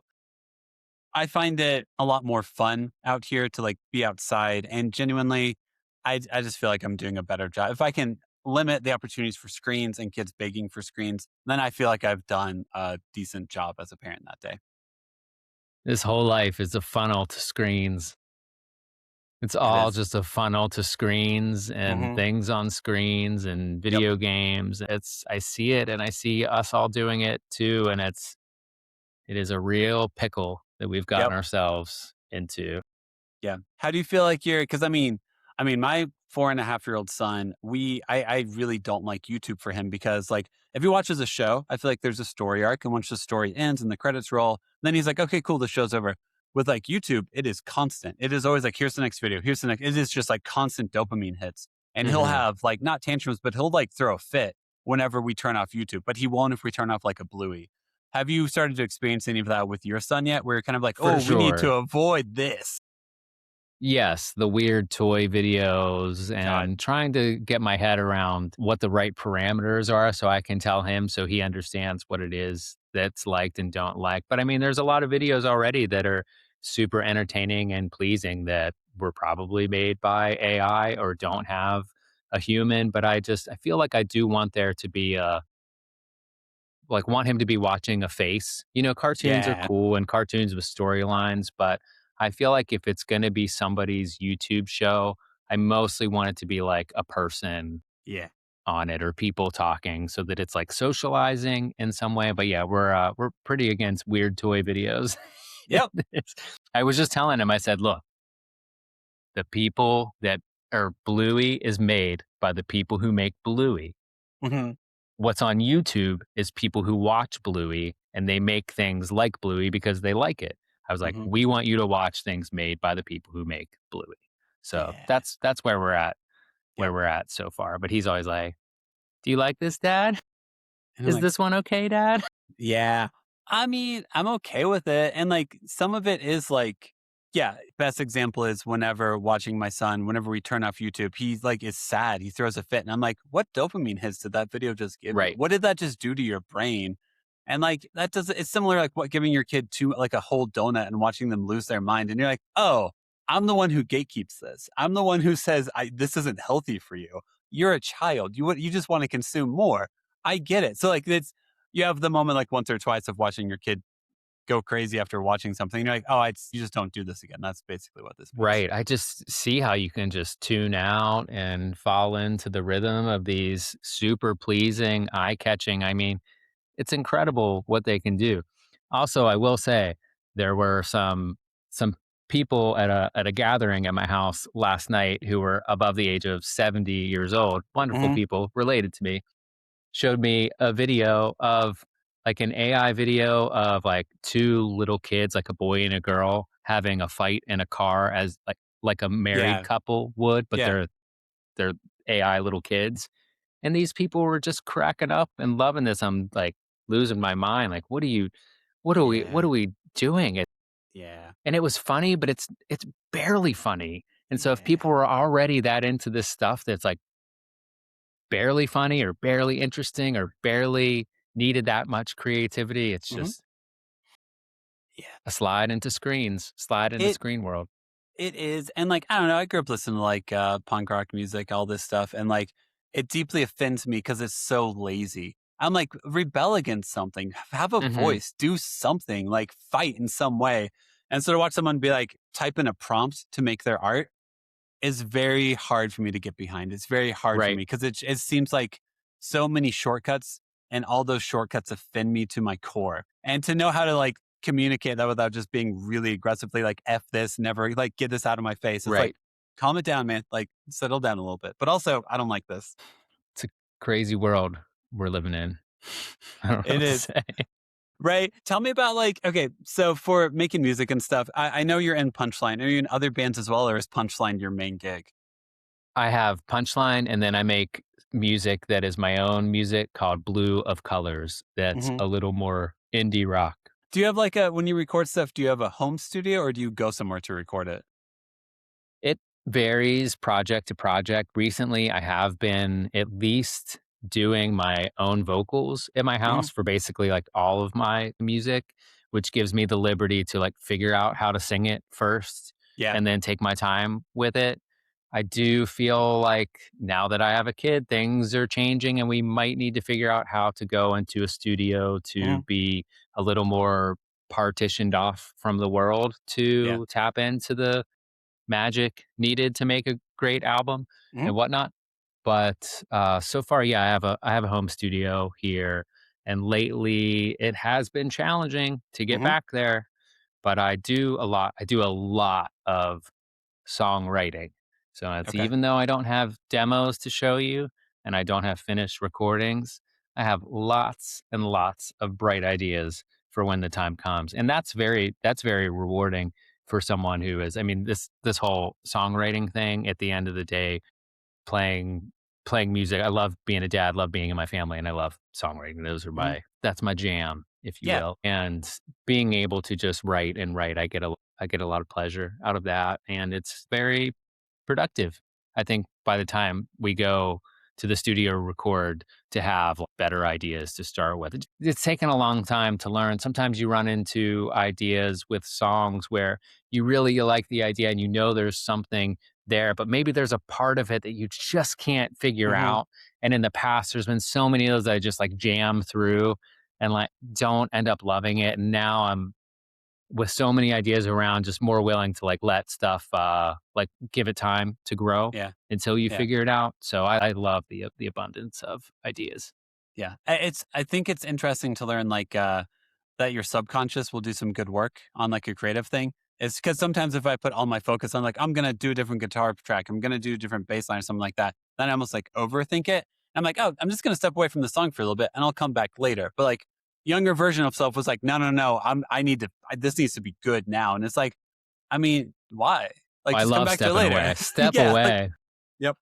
[SPEAKER 4] I find it a lot more fun out here to like be outside. And genuinely, I just feel like I'm doing a better job. If I can limit the opportunities for screens and kids begging for screens, then I feel like I've done a decent job as a parent that day.
[SPEAKER 5] This whole life is a funnel to screens. It's all just a funnel to screens and things on screens and video games. I see it, and I see us all doing it too. And it is a real pickle that we've gotten ourselves into.
[SPEAKER 4] Yeah. How do you feel like because I mean, my 4.5-year-old son, I really don't like YouTube for him because like, if he watches a show, I feel like there's a story arc, and once the story ends and the credits roll, then he's like, okay, cool, the show's over. With like YouTube, it is constant. It is always like, here's the next video. Here's the next. It is just like constant dopamine hits. And he'll have like, not tantrums, but he'll like throw a fit whenever we turn off YouTube, but he won't if we turn off like a Bluey. Have you started to experience any of that with your son yet? Where you're kind of like, we need to avoid this.
[SPEAKER 5] Yes, the weird toy videos and trying to get my head around what the right parameters are so I can tell him so he understands what it is that's liked and don't like. But I mean, there's a lot of videos already that are super entertaining and pleasing that were probably made by AI or don't have a human. But I feel like I do want there to be want him to be watching a face. You know, cartoons are cool and cartoons with storylines, but I feel like if it's going to be somebody's YouTube show, I mostly want it to be like a person on it or people talking so that it's like socializing in some way. But yeah, we're pretty against weird toy videos. I was just telling him, I said, look, the people that are Bluey is made by the people who make Bluey. What's on YouTube is people who watch Bluey and they make things like Bluey because they like it. I was like, we want you to watch things made by the people who make Bluey. So that's where we're at so far. But he's always like, do you like this, Dad? Is this one okay, Dad?
[SPEAKER 4] Yeah. I mean, I'm okay with it. And like, some of it is like, best example is whenever watching my son, whenever we turn off YouTube, he's like, is sad. He throws a fit. And I'm like, what dopamine hits did that video just give you? What did that just do to your brain? And like, it's similar, like what giving your kid like a whole donut and watching them lose their mind. And you're like, oh, I'm the one who gatekeeps this. I'm the one who says, this isn't healthy for you. You're a child. You just want to consume more. I get it. So like, you have the moment like once or twice of watching your kid go crazy after watching something. And you're like, oh, you just don't do this again. That's basically what this means.
[SPEAKER 5] Right. I just see how you can just tune out and fall into the rhythm of these super pleasing, eye-catching. I mean, it's incredible what they can do. Also, I will say there were some people at a gathering at my house last night who were above the age of 70 years old, wonderful people related to me, showed me a video of like an AI video of like two little kids, like a boy and a girl, having a fight in a car as like a married couple would, but they're AI little kids. And these people were just cracking up and loving this. I'm like losing my mind. Like, what are we doing? And it was funny, but it's barely funny. And so if people were already that into this stuff that's like barely funny or barely interesting or barely needed that much creativity, it's just a slide into screen world.
[SPEAKER 4] It is. And like, I don't know, I grew up listening to like punk rock music, all this stuff. And like, it deeply offends me because it's so lazy. I'm like, rebel against something, have a voice, do something, like fight in some way. And so to watch someone be like, type in a prompt to make their art, is very hard for me to get behind. It's very hard for
[SPEAKER 5] Right.
[SPEAKER 4] me because it seems like so many shortcuts, and all those shortcuts offend me to my core. And to know how to like communicate that without just being really aggressively like F this, never like get this out of my face. It's like,
[SPEAKER 5] Right.
[SPEAKER 4] calm it down, man. Like settle down a little bit. But also, I don't like this.
[SPEAKER 5] It's a crazy world we're living in. I don't know
[SPEAKER 4] It
[SPEAKER 5] what to
[SPEAKER 4] is.
[SPEAKER 5] say.
[SPEAKER 4] Right. Tell me about like, okay, so for making music and stuff, I know you're in Punchline. Are you in other bands as well, or is Punchline your main gig?
[SPEAKER 5] I have Punchline, and then I make music that is my own music called Blue of Colors. That's
[SPEAKER 4] Hmm.
[SPEAKER 5] a little more indie rock.
[SPEAKER 4] Do you have like when you record stuff, do you have a home studio or do you go somewhere to record it?
[SPEAKER 5] It varies project to project. Recently, I have been at least doing my own vocals in my
[SPEAKER 4] Hmm.
[SPEAKER 5] house for basically like all of my music, which gives me the liberty to like figure out how to sing it first
[SPEAKER 4] Yeah.
[SPEAKER 5] and then take my time with it. I do feel like now that I have a kid, things are changing and we might need to figure out how to go into a studio to
[SPEAKER 4] Hmm.
[SPEAKER 5] be a little more partitioned off from the world
[SPEAKER 4] Yeah.
[SPEAKER 5] to tap into the magic needed to make a great album
[SPEAKER 4] Hmm.
[SPEAKER 5] and whatnot. But so far, yeah, I have a home studio here, and lately it has been challenging to get
[SPEAKER 4] Hmm.
[SPEAKER 5] back there. But I do a lot. I do a lot of songwriting. So it's
[SPEAKER 4] Okay.
[SPEAKER 5] even though I don't have demos to show you and I don't have finished recordings, I have lots and lots of bright ideas for when the time comes. And that's very rewarding for someone who is, I mean, this whole songwriting thing at the end of the day, playing playing music. I love being a dad, love being in my family, and I love songwriting.
[SPEAKER 4] Hmm.
[SPEAKER 5] That's my jam, if you
[SPEAKER 4] Yeah.
[SPEAKER 5] will. And being able to just write and write, I get a lot of pleasure out of that, and it's very productive. I think by the time we go to the studio to record, to have better ideas to start with. It's taken a long time to learn. Sometimes you run into ideas with songs where you like the idea and you know there's something there, but maybe there's a part of it that you just can't figure
[SPEAKER 4] Hmm.
[SPEAKER 5] out. And in the past, there's been so many of those that I just like jam through and like don't end up loving it. And now I'm with so many ideas around, just more willing to like let stuff like give it time to grow
[SPEAKER 4] Yeah.
[SPEAKER 5] until you
[SPEAKER 4] Yeah.
[SPEAKER 5] figure it out. So I love the abundance of ideas.
[SPEAKER 4] Yeah. I think it's interesting to learn like that your subconscious will do some good work on like a creative thing. It's because sometimes if I put all my focus on like I'm gonna do a different guitar track, I'm gonna do a different bass line or something like that, then I almost like overthink it. I'm like, oh, I'm just gonna step away from the song for a little bit and I'll come back later. But like younger version of self was like, no, no, no, this needs to be good now. And it's like, I mean, why? Like
[SPEAKER 5] I
[SPEAKER 4] just come
[SPEAKER 5] love
[SPEAKER 4] back to it
[SPEAKER 5] stepping
[SPEAKER 4] later.
[SPEAKER 5] away. Step
[SPEAKER 4] Yeah. Like,
[SPEAKER 5] away.
[SPEAKER 4] yep.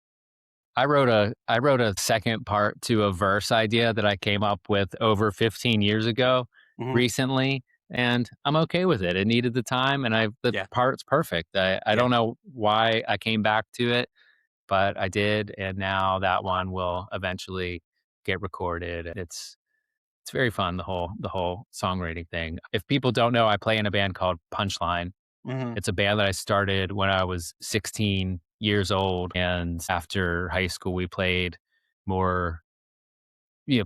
[SPEAKER 5] I wrote a second part to a verse idea that I came up with over 15 years ago
[SPEAKER 4] Hmm.
[SPEAKER 5] recently, and I'm okay with it. It needed the time, and the
[SPEAKER 4] Yeah.
[SPEAKER 5] part's perfect. I
[SPEAKER 4] Yeah.
[SPEAKER 5] don't know why I came back to it, but I did, and now that one will eventually get recorded. It's very fun, the whole songwriting thing. If people don't know, I play in a band called Punchline.
[SPEAKER 4] Hmm.
[SPEAKER 5] It's a band that I started when I was 16 years old. And after high school, we played more,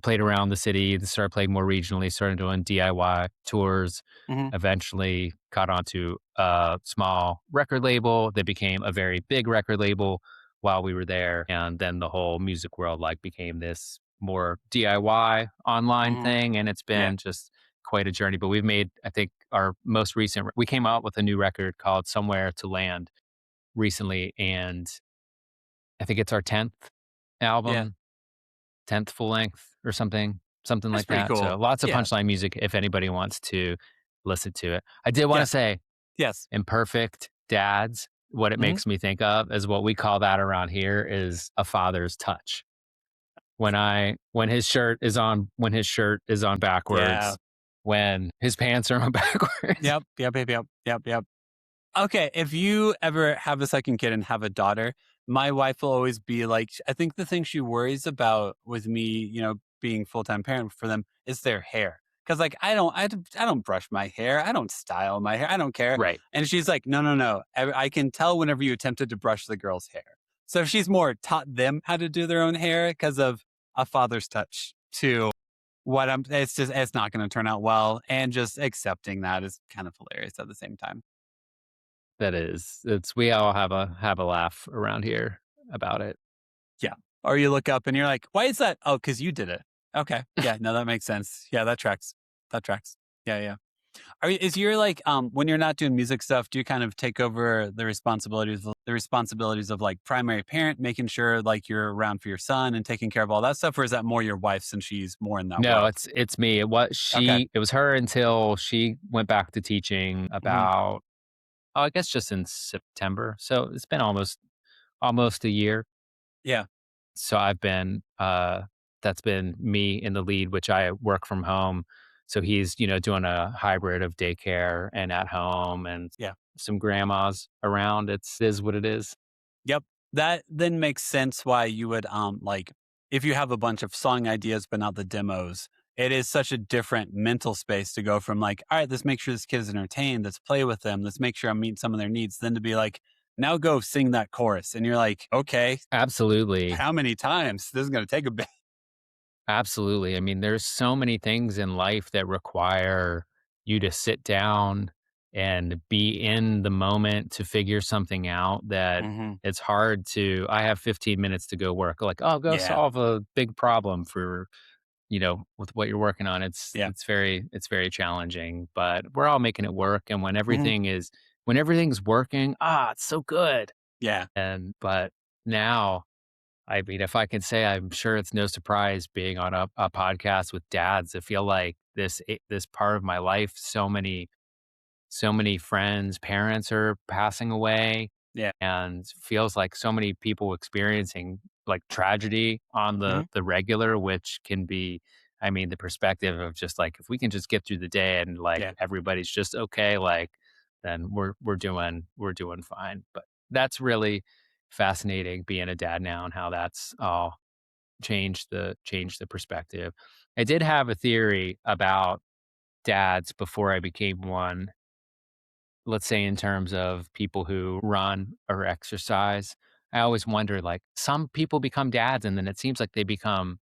[SPEAKER 5] played around the city, started playing more regionally, started doing DIY tours,
[SPEAKER 4] Hmm.
[SPEAKER 5] eventually got onto a small record label that became a very big record label while we were there. And then the whole music world like became this more DIY online
[SPEAKER 4] Hmm.
[SPEAKER 5] thing. And it's
[SPEAKER 4] Yeah.
[SPEAKER 5] been just quite a journey. But we've made, I think, our most recent, we came out with a new record called Somewhere to Land recently. And I think it's our 10th
[SPEAKER 4] Yeah.
[SPEAKER 5] album, 10th full length or something
[SPEAKER 4] That's
[SPEAKER 5] like
[SPEAKER 4] pretty
[SPEAKER 5] that.
[SPEAKER 4] cool.
[SPEAKER 5] So lots of
[SPEAKER 4] Yeah.
[SPEAKER 5] Punchline music if anybody wants to listen to it. I did want
[SPEAKER 4] Yeah.
[SPEAKER 5] to say
[SPEAKER 4] Yes.
[SPEAKER 5] Imperfect Dads, what it
[SPEAKER 4] Hmm.
[SPEAKER 5] makes me think of is what we call that around here is a father's touch. When his shirt is on
[SPEAKER 4] Yeah.
[SPEAKER 5] backwards, when his pants are on backwards.
[SPEAKER 4] Yep. Yep. Yep. Yep. Yep. Yep. Okay. If you ever have a second kid and have a daughter, my wife will always be like, I think the thing she worries about with me, being full time parent for them is their hair. Cause like I don't brush my hair. I don't style my hair. I don't care.
[SPEAKER 5] Right.
[SPEAKER 4] And she's like, no, no, no. I can tell whenever you attempted to brush the girl's hair. So she's more taught them how to do their own hair because of a father's touch to it's not going to turn out well. And just accepting that is kind of hilarious at the same time.
[SPEAKER 5] That is. We all have a laugh around here about it.
[SPEAKER 4] Yeah. Or you look up and you're like, why is that? Oh, because you did it. Okay. Yeah. No, that makes sense. Yeah, that tracks. That tracks. Yeah. Yeah. Is your like when you're not doing music stuff, do you kind of take over the responsibilities of like primary parent, making sure like you're around for your son and taking care of all that stuff, or is that more your wife since she's more in that
[SPEAKER 5] No,
[SPEAKER 4] world?
[SPEAKER 5] it's me.
[SPEAKER 4] Okay.
[SPEAKER 5] It was her until she went back to teaching
[SPEAKER 4] Hmm.
[SPEAKER 5] about, oh, I guess just in September. So it's been almost a year.
[SPEAKER 4] Yeah.
[SPEAKER 5] So that's been me in the lead, which I work from home. So he's, doing a hybrid of daycare and at home and
[SPEAKER 4] Yeah.
[SPEAKER 5] some grandmas around. It is what it is.
[SPEAKER 4] Yep. That then makes sense why you would like if you have a bunch of song ideas but not the demos, it is such a different mental space to go from like, all right, let's make sure this kid is entertained, let's play with them, let's make sure I'm meeting some of their needs, then to be like, now go sing that chorus. And you're like, okay,
[SPEAKER 5] Absolutely.
[SPEAKER 4] how many times? This is gonna take a bit.
[SPEAKER 5] Absolutely. I mean, there's so many things in life that require you to sit down and be in the moment to figure something out that
[SPEAKER 4] Hmm.
[SPEAKER 5] it's hard to. I have 15 minutes to go work. Like, oh, go
[SPEAKER 4] Yeah.
[SPEAKER 5] solve a big problem for, with what you're working on.
[SPEAKER 4] Yeah.
[SPEAKER 5] It's very challenging, but we're all making it work. And
[SPEAKER 4] Hmm.
[SPEAKER 5] when everything's working, it's so good.
[SPEAKER 4] Yeah.
[SPEAKER 5] But now, I mean, if I can say, I'm sure it's no surprise being on a podcast with dads. I feel like this part of my life, so many friends, parents are passing away,
[SPEAKER 4] Yeah.
[SPEAKER 5] and feels like so many people experiencing like tragedy on
[SPEAKER 4] Hmm.
[SPEAKER 5] the regular, which can be, I mean, the perspective of just like if we can just get through the day and like
[SPEAKER 4] Yeah.
[SPEAKER 5] everybody's just okay, like then we're doing fine. But that's really fascinating being a dad now and how that's all changed the perspective. I did have a theory about dads before I became one. Let's say in terms of people who run or exercise. I always wonder, like, some people become dads and then it seems like they become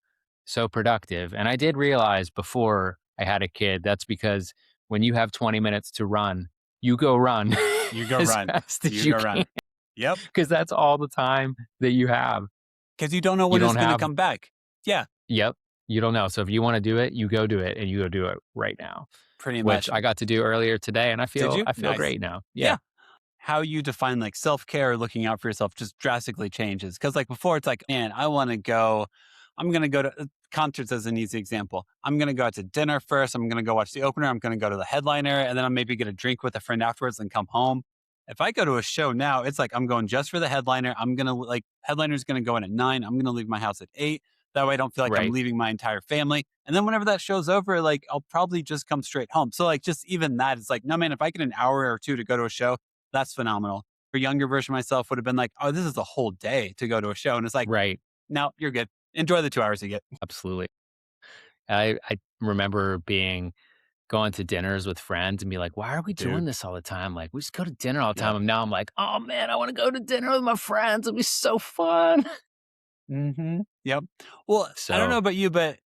[SPEAKER 5] so productive. And I did realize before I had a kid, that's because when you have 20 minutes to run, you go run
[SPEAKER 4] You go
[SPEAKER 5] as
[SPEAKER 4] run.
[SPEAKER 5] fast as
[SPEAKER 4] You
[SPEAKER 5] you
[SPEAKER 4] go
[SPEAKER 5] can
[SPEAKER 4] run. Yep.
[SPEAKER 5] because that's all the time that you have.
[SPEAKER 4] Because you don't know
[SPEAKER 5] You
[SPEAKER 4] when it's
[SPEAKER 5] don't
[SPEAKER 4] gonna
[SPEAKER 5] have
[SPEAKER 4] come back. Yeah.
[SPEAKER 5] Yep. You don't know. So if you wanna do it, you go do it, and you go do it right now,
[SPEAKER 4] Pretty
[SPEAKER 5] which
[SPEAKER 4] much.
[SPEAKER 5] I got to do earlier today, and
[SPEAKER 4] Did you?
[SPEAKER 5] I feel
[SPEAKER 4] Nice.
[SPEAKER 5] great now. Yeah.
[SPEAKER 4] Yeah. How you define like self-care or looking out for yourself just drastically changes. Cause like before it's like, man, I'm going to go to concerts as an easy example. I'm going to go out to dinner first. I'm going to go watch the opener. I'm going to go to the headliner and then I'll maybe get a drink with a friend afterwards and come home. If I go to a show now, it's like, I'm going just for the headliner. I'm going to like, headliner's going to go in at 9. I'm going to leave my house at 8. That way I don't feel like I'm
[SPEAKER 5] Right.
[SPEAKER 4] leaving my entire family. And then whenever that show's over, like I'll probably just come straight home. So like just even that, it's like, no man, if I get an hour or two to go to a show, that's phenomenal. For younger version of myself would have been like, oh, this is a whole day to go to a show. And it's like,
[SPEAKER 5] Right.
[SPEAKER 4] no, you're good. Enjoy the 2 hours you get.
[SPEAKER 5] Absolutely. I remember going to dinners with friends and be like, "Why are we doing
[SPEAKER 4] Dude.
[SPEAKER 5] this all the time? Like, we just go to dinner all the time."
[SPEAKER 4] Yep.
[SPEAKER 5] And now I'm like, "Oh man, I wanna go to dinner with my friends. It'll be so fun."
[SPEAKER 4] Yep. Well, I don't know
[SPEAKER 5] So,
[SPEAKER 4] about you, but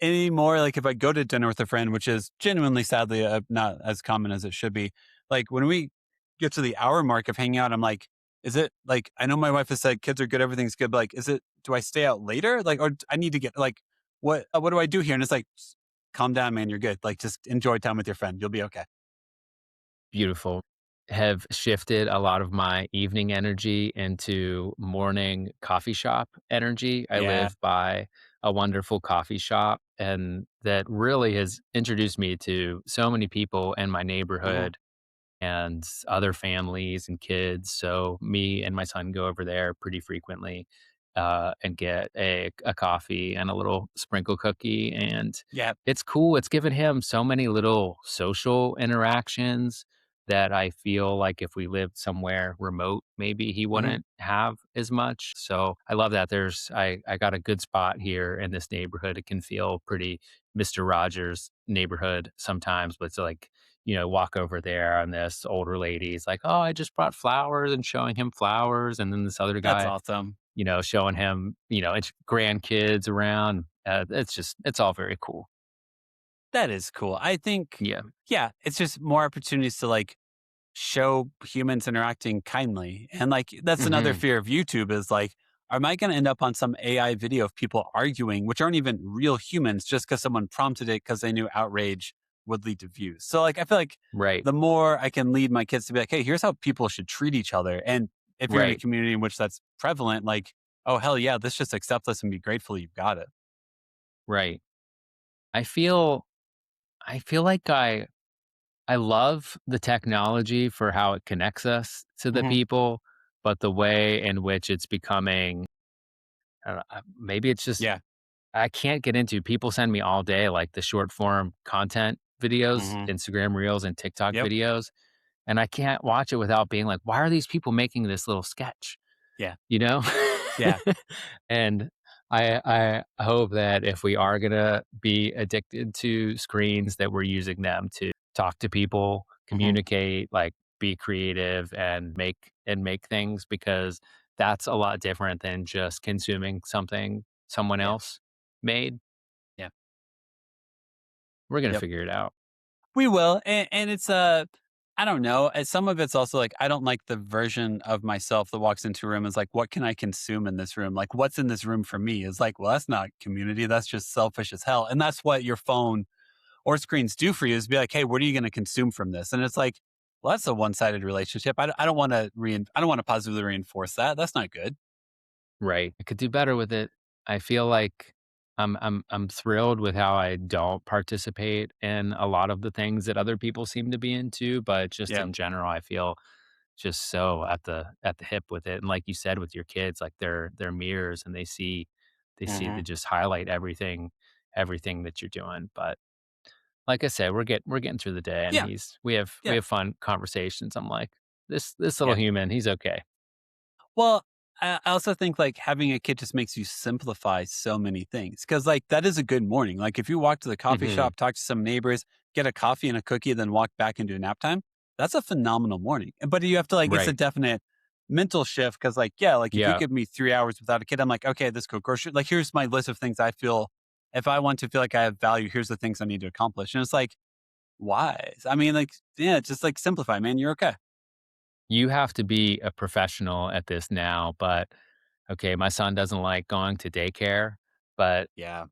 [SPEAKER 4] anymore, like if I go to dinner with a friend, which is genuinely, sadly, not as common as it should be, like when we get to the hour mark of hanging out, I'm like, is it like, I know my wife has said kids are good, everything's good, but like, do I stay out later? Like, or I need to get like, what do I do here? And it's like, calm down, man. You're good. Like, just enjoy time with your friend. You'll be okay.
[SPEAKER 5] beautiful. Have shifted a lot of my evening energy into morning coffee shop energy. I
[SPEAKER 4] Yeah.
[SPEAKER 5] live by a wonderful coffee shop, and that really has introduced me to so many people in my
[SPEAKER 4] Hmm.
[SPEAKER 5] neighborhood and other families and kids. So me and my son go over there pretty frequently and get a coffee and a little sprinkle cookie. And
[SPEAKER 4] Yeah.
[SPEAKER 5] it's cool. It's given him so many little social interactions that I feel like if we lived somewhere remote, maybe he
[SPEAKER 4] Hmm.
[SPEAKER 5] wouldn't have as much. So I love that I got a good spot here in this neighborhood. It can feel pretty Mr. Rogers neighborhood sometimes, but it's like, walk over there and this older lady's like, "Oh, I just brought flowers," and showing him flowers. And then this other
[SPEAKER 4] That's
[SPEAKER 5] guy,
[SPEAKER 4] awesome.
[SPEAKER 5] showing him, it's grandkids around. It's all very cool.
[SPEAKER 4] That is cool. I think,
[SPEAKER 5] Yeah.
[SPEAKER 4] yeah, it's just more opportunities to like show humans interacting kindly. And like, that's another
[SPEAKER 5] Hmm.
[SPEAKER 4] fear of YouTube is like, am I going to end up on some AI video of people arguing, which aren't even real humans, just because someone prompted it because they knew outrage would lead to views? So, like, I feel like
[SPEAKER 5] Right.
[SPEAKER 4] the more I can lead my kids to be like, hey, here's how people should treat each other. And if you're in a
[SPEAKER 5] Right.
[SPEAKER 4] community in which that's prevalent, like, oh, hell yeah, let's just accept this and be grateful you've got it.
[SPEAKER 5] Right. I feel I feel like I love the technology for how it connects us to the
[SPEAKER 4] Hmm.
[SPEAKER 5] people, but the way in which it's becoming, maybe it's just
[SPEAKER 4] Yeah.
[SPEAKER 5] I can't get into. People send me all day like the short form content videos,
[SPEAKER 4] Hmm.
[SPEAKER 5] Instagram Reels and TikTok
[SPEAKER 4] Yep.
[SPEAKER 5] videos, and I can't watch it without being like, "Why are these people making this little sketch?"
[SPEAKER 4] Yeah.
[SPEAKER 5] You know?
[SPEAKER 4] Yeah.
[SPEAKER 5] And I hope that if we are gonna be addicted to screens, that we're using them to talk to people,
[SPEAKER 4] Hmm.
[SPEAKER 5] communicate, like, be creative and make things because that's a lot different than just consuming something someone
[SPEAKER 4] Yeah.
[SPEAKER 5] else made.
[SPEAKER 4] Yeah.
[SPEAKER 5] We're gonna
[SPEAKER 4] Yep.
[SPEAKER 5] figure it out.
[SPEAKER 4] We will, and it's I don't know. Some of it's also like I don't like the version of myself that walks into a room is like, what can I consume in this room? Like, what's in this room for me? Is like, well, that's not community. That's just selfish as hell. And that's what your phone or screens do for you is be like, hey, what are you going to consume from this? And it's like, well, that's a one sided relationship. I don't want to I don't want to positively reinforce that. That's not good.
[SPEAKER 5] Right. I could do better with it. I feel like I'm thrilled with how I don't participate in a lot of the things that other people seem to be into, but just
[SPEAKER 4] Yeah.
[SPEAKER 5] in general, I feel just so at the hip with it. And like you said with your kids, like they're mirrors and they see
[SPEAKER 4] Hmm.
[SPEAKER 5] to just highlight everything that you're doing. But like I said, we're getting through the day and
[SPEAKER 4] Yeah.
[SPEAKER 5] he's we
[SPEAKER 4] Yeah.
[SPEAKER 5] have fun conversations. I'm like, this little
[SPEAKER 4] Yeah.
[SPEAKER 5] human, he's okay.
[SPEAKER 4] Well, I also think like having a kid just makes you simplify so many things because like that is a good morning. Like if you walk to the coffee
[SPEAKER 5] Hmm.
[SPEAKER 4] shop, talk to some neighbors, get a coffee and a cookie, then walk back into nap time, that's a phenomenal morning. But you have to like, it's a
[SPEAKER 5] Right.
[SPEAKER 4] definite mental shift because like, yeah, like if you
[SPEAKER 5] Yeah.
[SPEAKER 4] give me 3 hours without a kid, I'm like, okay, this go grocery. Like here's my list of things I feel if I want to feel like I have value, here's the things I need to accomplish. And it's like, why? I mean, like, yeah, just like simplify, man. You're okay.
[SPEAKER 5] You have to be a professional at this now, but okay, my son doesn't like going to daycare, but
[SPEAKER 4] Yeah.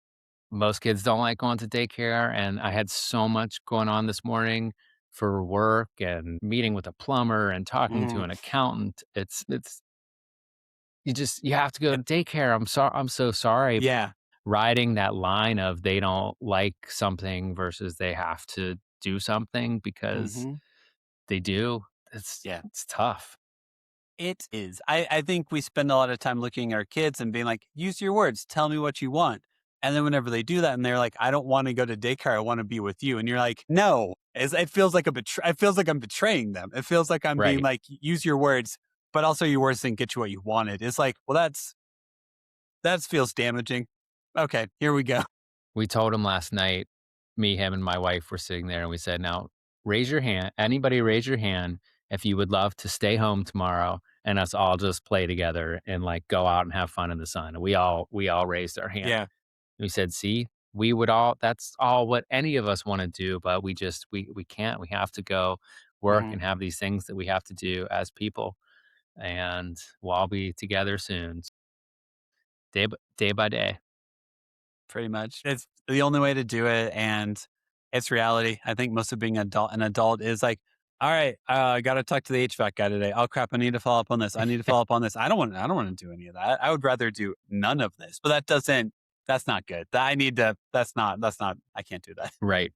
[SPEAKER 5] most kids don't like going to daycare. And I had so much going on this morning for work and meeting with a plumber and talking to
[SPEAKER 4] Hmm.
[SPEAKER 5] an accountant. It's you have to go to daycare. I'm so sorry.
[SPEAKER 4] Yeah.
[SPEAKER 5] Riding that line of they don't like something versus they have to do something because
[SPEAKER 4] Hmm.
[SPEAKER 5] they do. It's
[SPEAKER 4] Yeah.
[SPEAKER 5] it's tough.
[SPEAKER 4] It is. I think we spend a lot of time looking at our kids and being like, use your words, tell me what you want. And then whenever they do that and they're like, I don't want to go to daycare, I want to be with you. And you're like, no, it feels like it feels like I'm betraying them. It feels like I'm being
[SPEAKER 5] Right.
[SPEAKER 4] like, use your words, but also your words didn't get you what you wanted. It's like, well, that feels damaging. Okay, here we go.
[SPEAKER 5] We told him last night, me, him, and my wife were sitting there and we said, now raise your hand. Anybody raise your hand if you would love to stay home tomorrow and us all just play together and like go out and have fun in the sun. And we all raised our hand.
[SPEAKER 4] Yeah.
[SPEAKER 5] We said, see, we would all that's all what any of us want to do, but we can't. We have to go work
[SPEAKER 4] Hmm.
[SPEAKER 5] and have these things that we have to do as people. And we'll all be together soon. Day by day.
[SPEAKER 4] Pretty much. It's the only way to do it, and it's reality. I think most of being an adult is like, all right, I got to talk to the HVAC guy today. Oh crap, I need to follow up on this. I need to follow up on this. I don't want to do any of that. I would rather do none of this. But that's not good. That's not, I can't do that.
[SPEAKER 5] Right.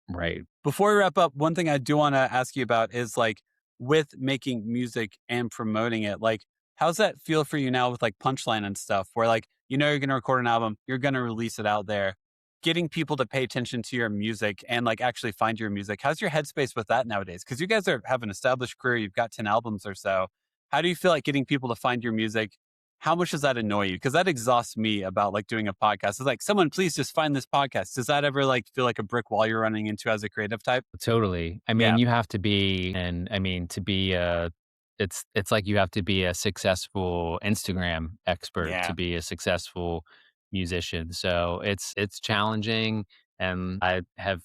[SPEAKER 5] Right.
[SPEAKER 4] Before we wrap up, one thing I do want to ask you about is like with making music and promoting it, like how's that feel for you now with like Punchline and stuff where like you're going to record an album, you're going to release it out there, getting people to pay attention to your music and like actually find your music. How's your headspace with that nowadays? Cuz you guys have an established career, you've got 10 albums or so. How do you feel like getting people to find your music? How much does that annoy you? Because that exhausts me about like doing a podcast. It's like, someone please just find this podcast. Does that ever like feel like a brick wall you're running into as a creative type?
[SPEAKER 5] Totally. I mean,
[SPEAKER 4] Yeah.
[SPEAKER 5] you have to be and I mean, to be a it's like you have to be a successful Instagram expert to
[SPEAKER 4] Yeah.
[SPEAKER 5] be a successful musician. So it's challenging and I have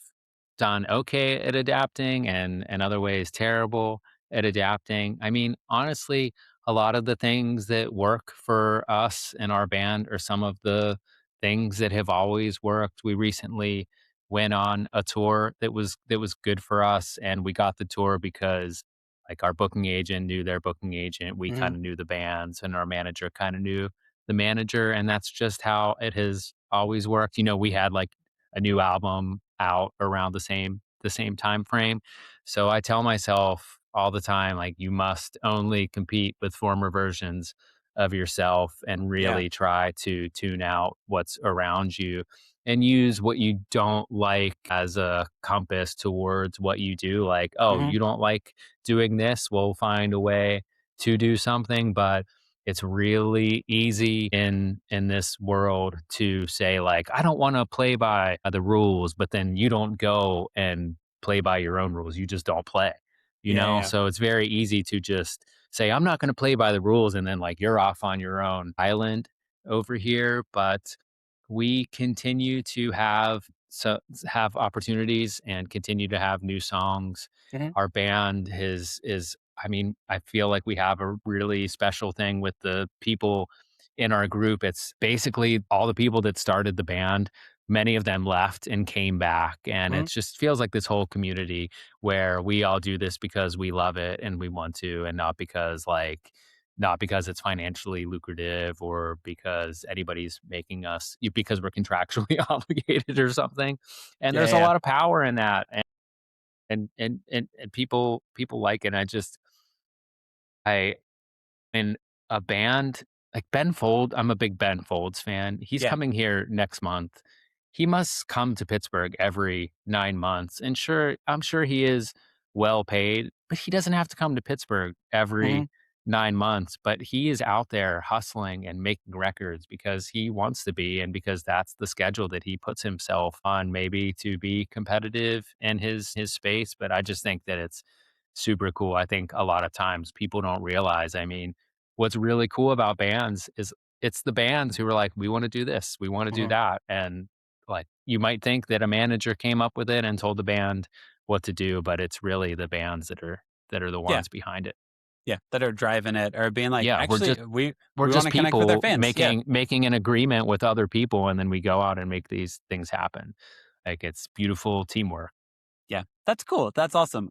[SPEAKER 5] done okay at adapting and in other ways terrible. at adapting. I mean, honestly, a lot of the things that work for us and our band are some of the things that have always worked. We recently went on a tour that was good for us, and we got the tour because like our booking agent knew their booking agent. We
[SPEAKER 6] Mm-hmm.
[SPEAKER 5] kind of knew the bands, and our manager kind of knew the manager, and that's just how it has always worked. We had like a new album out around the same time frame. So I tell myself all the time, like, you must only compete with former versions of yourself and
[SPEAKER 6] Yeah.
[SPEAKER 5] really try to tune out what's around you and use what you don't like as a compass towards what you do. Like, oh,
[SPEAKER 6] Mm-hmm.
[SPEAKER 5] you don't like doing this? We'll find a way to do something. But it's really easy in this world to say like, I don't want to play by the rules, but then you don't go and play by your own rules. You just don't play,
[SPEAKER 6] Yeah.
[SPEAKER 5] So it's very easy to just say, I'm not going to play by the rules, and then like you're off on your own island over here. But we continue to have opportunities and continue to have new songs.
[SPEAKER 6] Mm-hmm.
[SPEAKER 5] Our band is I mean, I feel like we have a really special thing with the people in our group. It's basically all the people that started the band. Many of them left and came back, and
[SPEAKER 6] Mm-hmm.
[SPEAKER 5] it just feels like this whole community where we all do this because we love it and we want to, and not because it's financially lucrative or because anybody's making us, because we're contractually obligated or something. And there's a
[SPEAKER 6] Yeah.
[SPEAKER 5] lot of power in that, and people like it. I in a band like Ben Fold. I'm a big Ben Folds fan. He's
[SPEAKER 6] Yeah.
[SPEAKER 5] coming here next month. He must come to Pittsburgh every 9 months. And sure, I'm sure he is well paid, but he doesn't have to come to Pittsburgh
[SPEAKER 6] Mm-hmm.
[SPEAKER 5] every 9 months. But he is out there hustling and making records because he wants to be, and because that's the schedule that he puts himself on, maybe to be competitive in his space. But I just think that it's super cool. I think a lot of times people don't realize, I mean, what's really cool about bands is it's the bands who are like, we want to do this, we want to do
[SPEAKER 6] Mm-hmm.
[SPEAKER 5] that. And like, you might think that a manager came up with it and told the band what to do, but it's really the bands that are the
[SPEAKER 6] Yeah.
[SPEAKER 5] ones behind it.
[SPEAKER 6] Yeah. That are driving it or being like,
[SPEAKER 5] Yeah,
[SPEAKER 6] actually, we
[SPEAKER 5] we're
[SPEAKER 6] want
[SPEAKER 5] just
[SPEAKER 6] to connect with our
[SPEAKER 5] people
[SPEAKER 6] fans. Yeah.
[SPEAKER 5] making an agreement with other people, and then we go out and make these things happen. Like, it's beautiful teamwork.
[SPEAKER 6] Yeah, that's cool. That's awesome.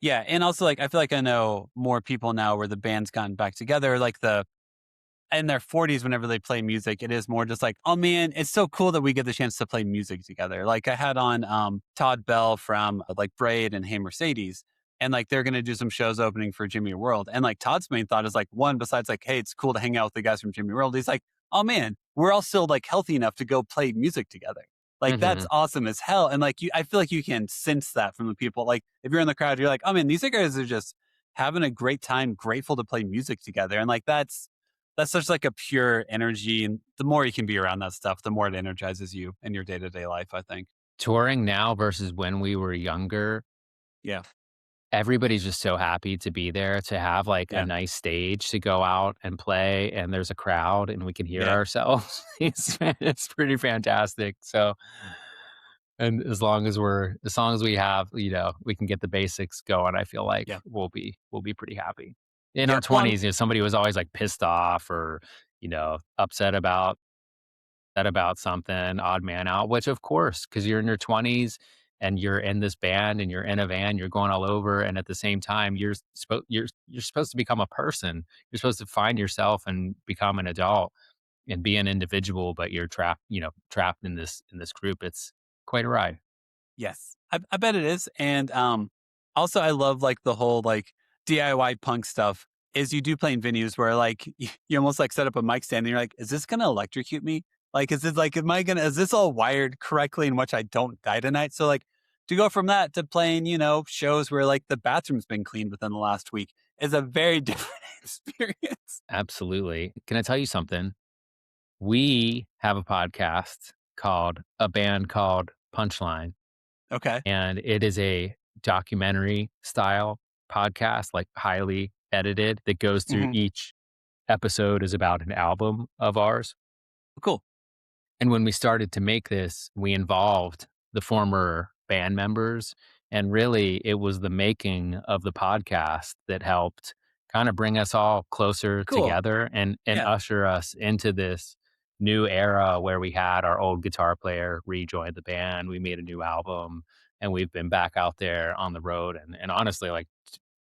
[SPEAKER 6] Yeah, and also like I feel like I know more people now where the band's gotten back together, like the in their 40s whenever they play music, it is more just like, oh man, it's so cool that we get the chance to play music together. Like I had on Todd Bell from like Braid and Hey Mercedes, and like they're gonna do some shows opening for Jimmy World. And like Todd's main thought is like, one, besides like, hey, it's cool to hang out with the guys from Jimmy World, he's like, oh man, we're all still like healthy enough to go play music together. Like that's
[SPEAKER 5] Mhm.
[SPEAKER 6] awesome as hell. And like I feel like you can sense that from the people. Like if you're in the crowd, you're like, oh man, these guys are just having a great time, grateful to play music together. And like that's such like a pure energy. And the more you can be around that stuff, the more it energizes you in your day-to-day life, I think.
[SPEAKER 5] Touring now versus when we were younger,
[SPEAKER 6] Yeah.
[SPEAKER 5] everybody's just so happy to be there, to have like a
[SPEAKER 6] Yeah.
[SPEAKER 5] nice stage to go out and play, and there's a crowd and we can hear
[SPEAKER 6] Yeah.
[SPEAKER 5] ourselves. It's pretty fantastic. So, and as long as we have, we can get the basics going, I feel like
[SPEAKER 6] Yeah.
[SPEAKER 5] we'll be pretty happy. In
[SPEAKER 6] Yeah.
[SPEAKER 5] our 20s, somebody was always like pissed off or, upset about something, odd man out, which of course, because you're in your 20s and you're in this band and you're in a van, you're going all over. And at the same time, you're supposed to become a person. You're supposed to find yourself and become an adult and be an individual, but you're trapped in this group. It's quite a ride.
[SPEAKER 6] Yes. I bet it is. And also I love like the whole like DIY punk stuff is you do play in venues where like you almost like set up a mic stand and you're like, is this gonna electrocute me? Like is it like is this all wired correctly in which I don't die tonight? So like to go from that to playing, shows where like the bathroom's been cleaned within the last week is a very different experience.
[SPEAKER 5] Absolutely. Can I tell you something? We have a podcast called A Band Called Punchline,
[SPEAKER 6] Okay.
[SPEAKER 5] and it is a documentary style podcast, like highly edited, that goes through
[SPEAKER 6] Hmm.
[SPEAKER 5] each episode is about an album of ours.
[SPEAKER 6] Cool.
[SPEAKER 5] And when we started to make this, we involved the former band members And really, it was the making of the podcast that helped kind of bring us all closer
[SPEAKER 6] Cool.
[SPEAKER 5] together and
[SPEAKER 6] Yeah.
[SPEAKER 5] usher us into this new era where we had our old guitar player rejoin the band. We made a new album, and we've been back out there on the road and honestly, like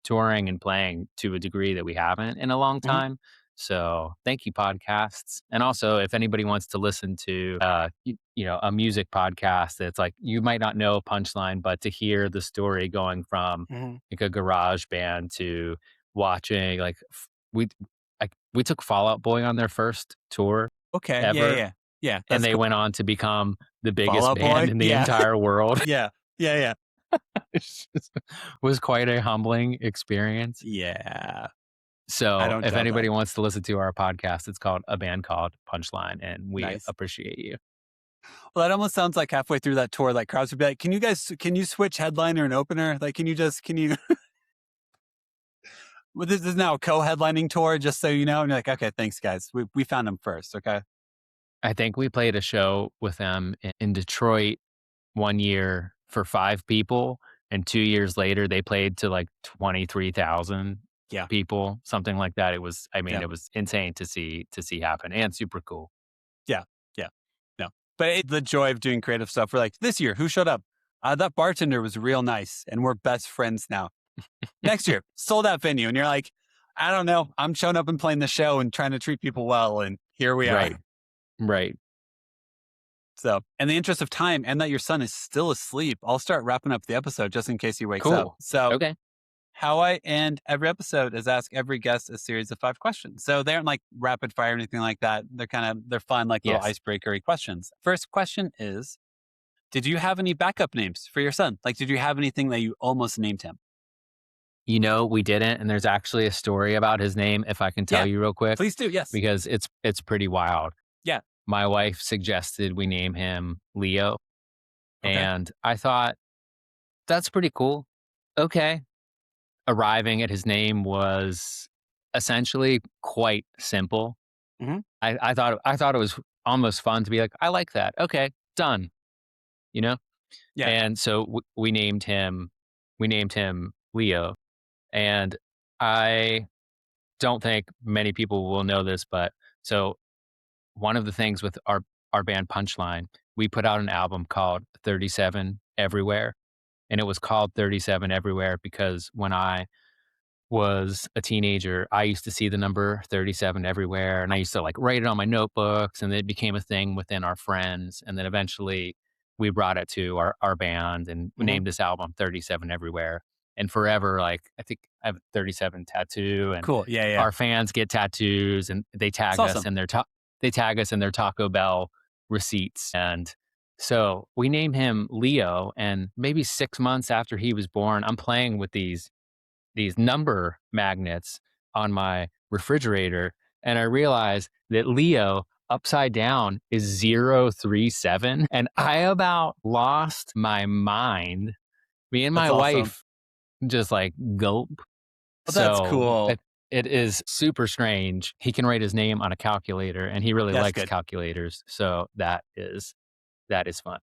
[SPEAKER 5] touring and playing to a degree that we haven't in a long
[SPEAKER 6] Mhm.
[SPEAKER 5] time. So thank you, podcasts. And also, if anybody wants to listen to, a music podcast that's like, you might not know Punchline, but to hear the story going from
[SPEAKER 6] Mhm.
[SPEAKER 5] like a garage band to watching, like we took Fall Out Boy on their first tour
[SPEAKER 6] Okay.
[SPEAKER 5] ever,
[SPEAKER 6] Yeah.
[SPEAKER 5] and
[SPEAKER 6] That's
[SPEAKER 5] they
[SPEAKER 6] cool.
[SPEAKER 5] went on to become the
[SPEAKER 6] Fall
[SPEAKER 5] biggest
[SPEAKER 6] Out
[SPEAKER 5] band
[SPEAKER 6] Boy?
[SPEAKER 5] in the
[SPEAKER 6] Yeah.
[SPEAKER 5] entire world.
[SPEAKER 6] Yeah.
[SPEAKER 5] It just was quite a humbling experience.
[SPEAKER 6] Yeah. I
[SPEAKER 5] So
[SPEAKER 6] don't
[SPEAKER 5] if
[SPEAKER 6] doubt
[SPEAKER 5] anybody
[SPEAKER 6] that.
[SPEAKER 5] wants to listen to our podcast, it's called A Band Called Punchline, and we
[SPEAKER 6] Nice.
[SPEAKER 5] appreciate you.
[SPEAKER 6] Well, that almost sounds like halfway through that tour, like crowds would be like, can you switch headliner and opener? Like, can you well, this is now a co-headlining tour, just so you know. And you're like, okay, thanks guys. We found them first. Okay.
[SPEAKER 5] I think we played a show with them in Detroit one year for 5 people, and 2 years later they played to like 23,000
[SPEAKER 6] Yeah.
[SPEAKER 5] people, something like that. It was, I mean,
[SPEAKER 6] Yeah.
[SPEAKER 5] it was insane to see happen and super cool.
[SPEAKER 6] Yeah. No, but the joy of doing creative stuff. We're like, this year, who showed up? That bartender was real nice, and we're best friends now. Next year, sold out venue, and you're like, I don't know. I'm showing up and playing the show and trying to treat people well, and here we are.
[SPEAKER 5] Right.
[SPEAKER 6] So, in the interest of time, and that your son is still asleep, I'll start wrapping up the episode just in case he wakes up.
[SPEAKER 5] Cool.
[SPEAKER 6] So,
[SPEAKER 5] Okay.
[SPEAKER 6] how I end every episode is ask every guest a series of 5 questions. So they aren't like rapid fire or anything like that. They're fun, like little
[SPEAKER 5] Yes.
[SPEAKER 6] icebreakery questions. First question is, did you have any backup names for your son? Like, did you have anything that you almost named him?
[SPEAKER 5] We didn't, and there's actually a story about his name, if I can tell you real quick.
[SPEAKER 6] Please do. Yes.
[SPEAKER 5] Because it's pretty wild.
[SPEAKER 6] Yeah.
[SPEAKER 5] My wife suggested we name him Leo.
[SPEAKER 6] Okay.
[SPEAKER 5] And I thought, that's pretty cool. Okay. Arriving at his name was essentially quite simple.
[SPEAKER 6] Mhm.
[SPEAKER 5] I thought it was almost fun to be like, I like that. Okay, done.
[SPEAKER 6] Yeah.
[SPEAKER 5] And so we named him Leo. And I don't think many people will know this, but so one of the things with our band Punchline, we put out an album called 37 Everywhere. And it was called 37 Everywhere because when I was a teenager, I used to see the number 37 everywhere. And I used to like write it on my notebooks, and it became a thing within our friends. And then eventually we brought it to our band, and we
[SPEAKER 6] Mhm.
[SPEAKER 5] named this album 37 Everywhere. And forever, like, I think I have a 37 tattoo, and
[SPEAKER 6] Cool. Yeah.
[SPEAKER 5] our fans get tattoos, and they tag
[SPEAKER 6] That's
[SPEAKER 5] us
[SPEAKER 6] awesome.
[SPEAKER 5] in their Taco Bell receipts. And so we named him Leo, and maybe 6 months after he was born, I'm playing with these number magnets on my refrigerator, and I realized that Leo upside down is 037, and I about lost my mind. Me and my
[SPEAKER 6] That's awesome.
[SPEAKER 5] wife just like gulp.
[SPEAKER 6] Well, that's cool.
[SPEAKER 5] It is super strange. He can write his name on a calculator, and he really
[SPEAKER 6] That's
[SPEAKER 5] likes
[SPEAKER 6] good.
[SPEAKER 5] calculators. So that is fun.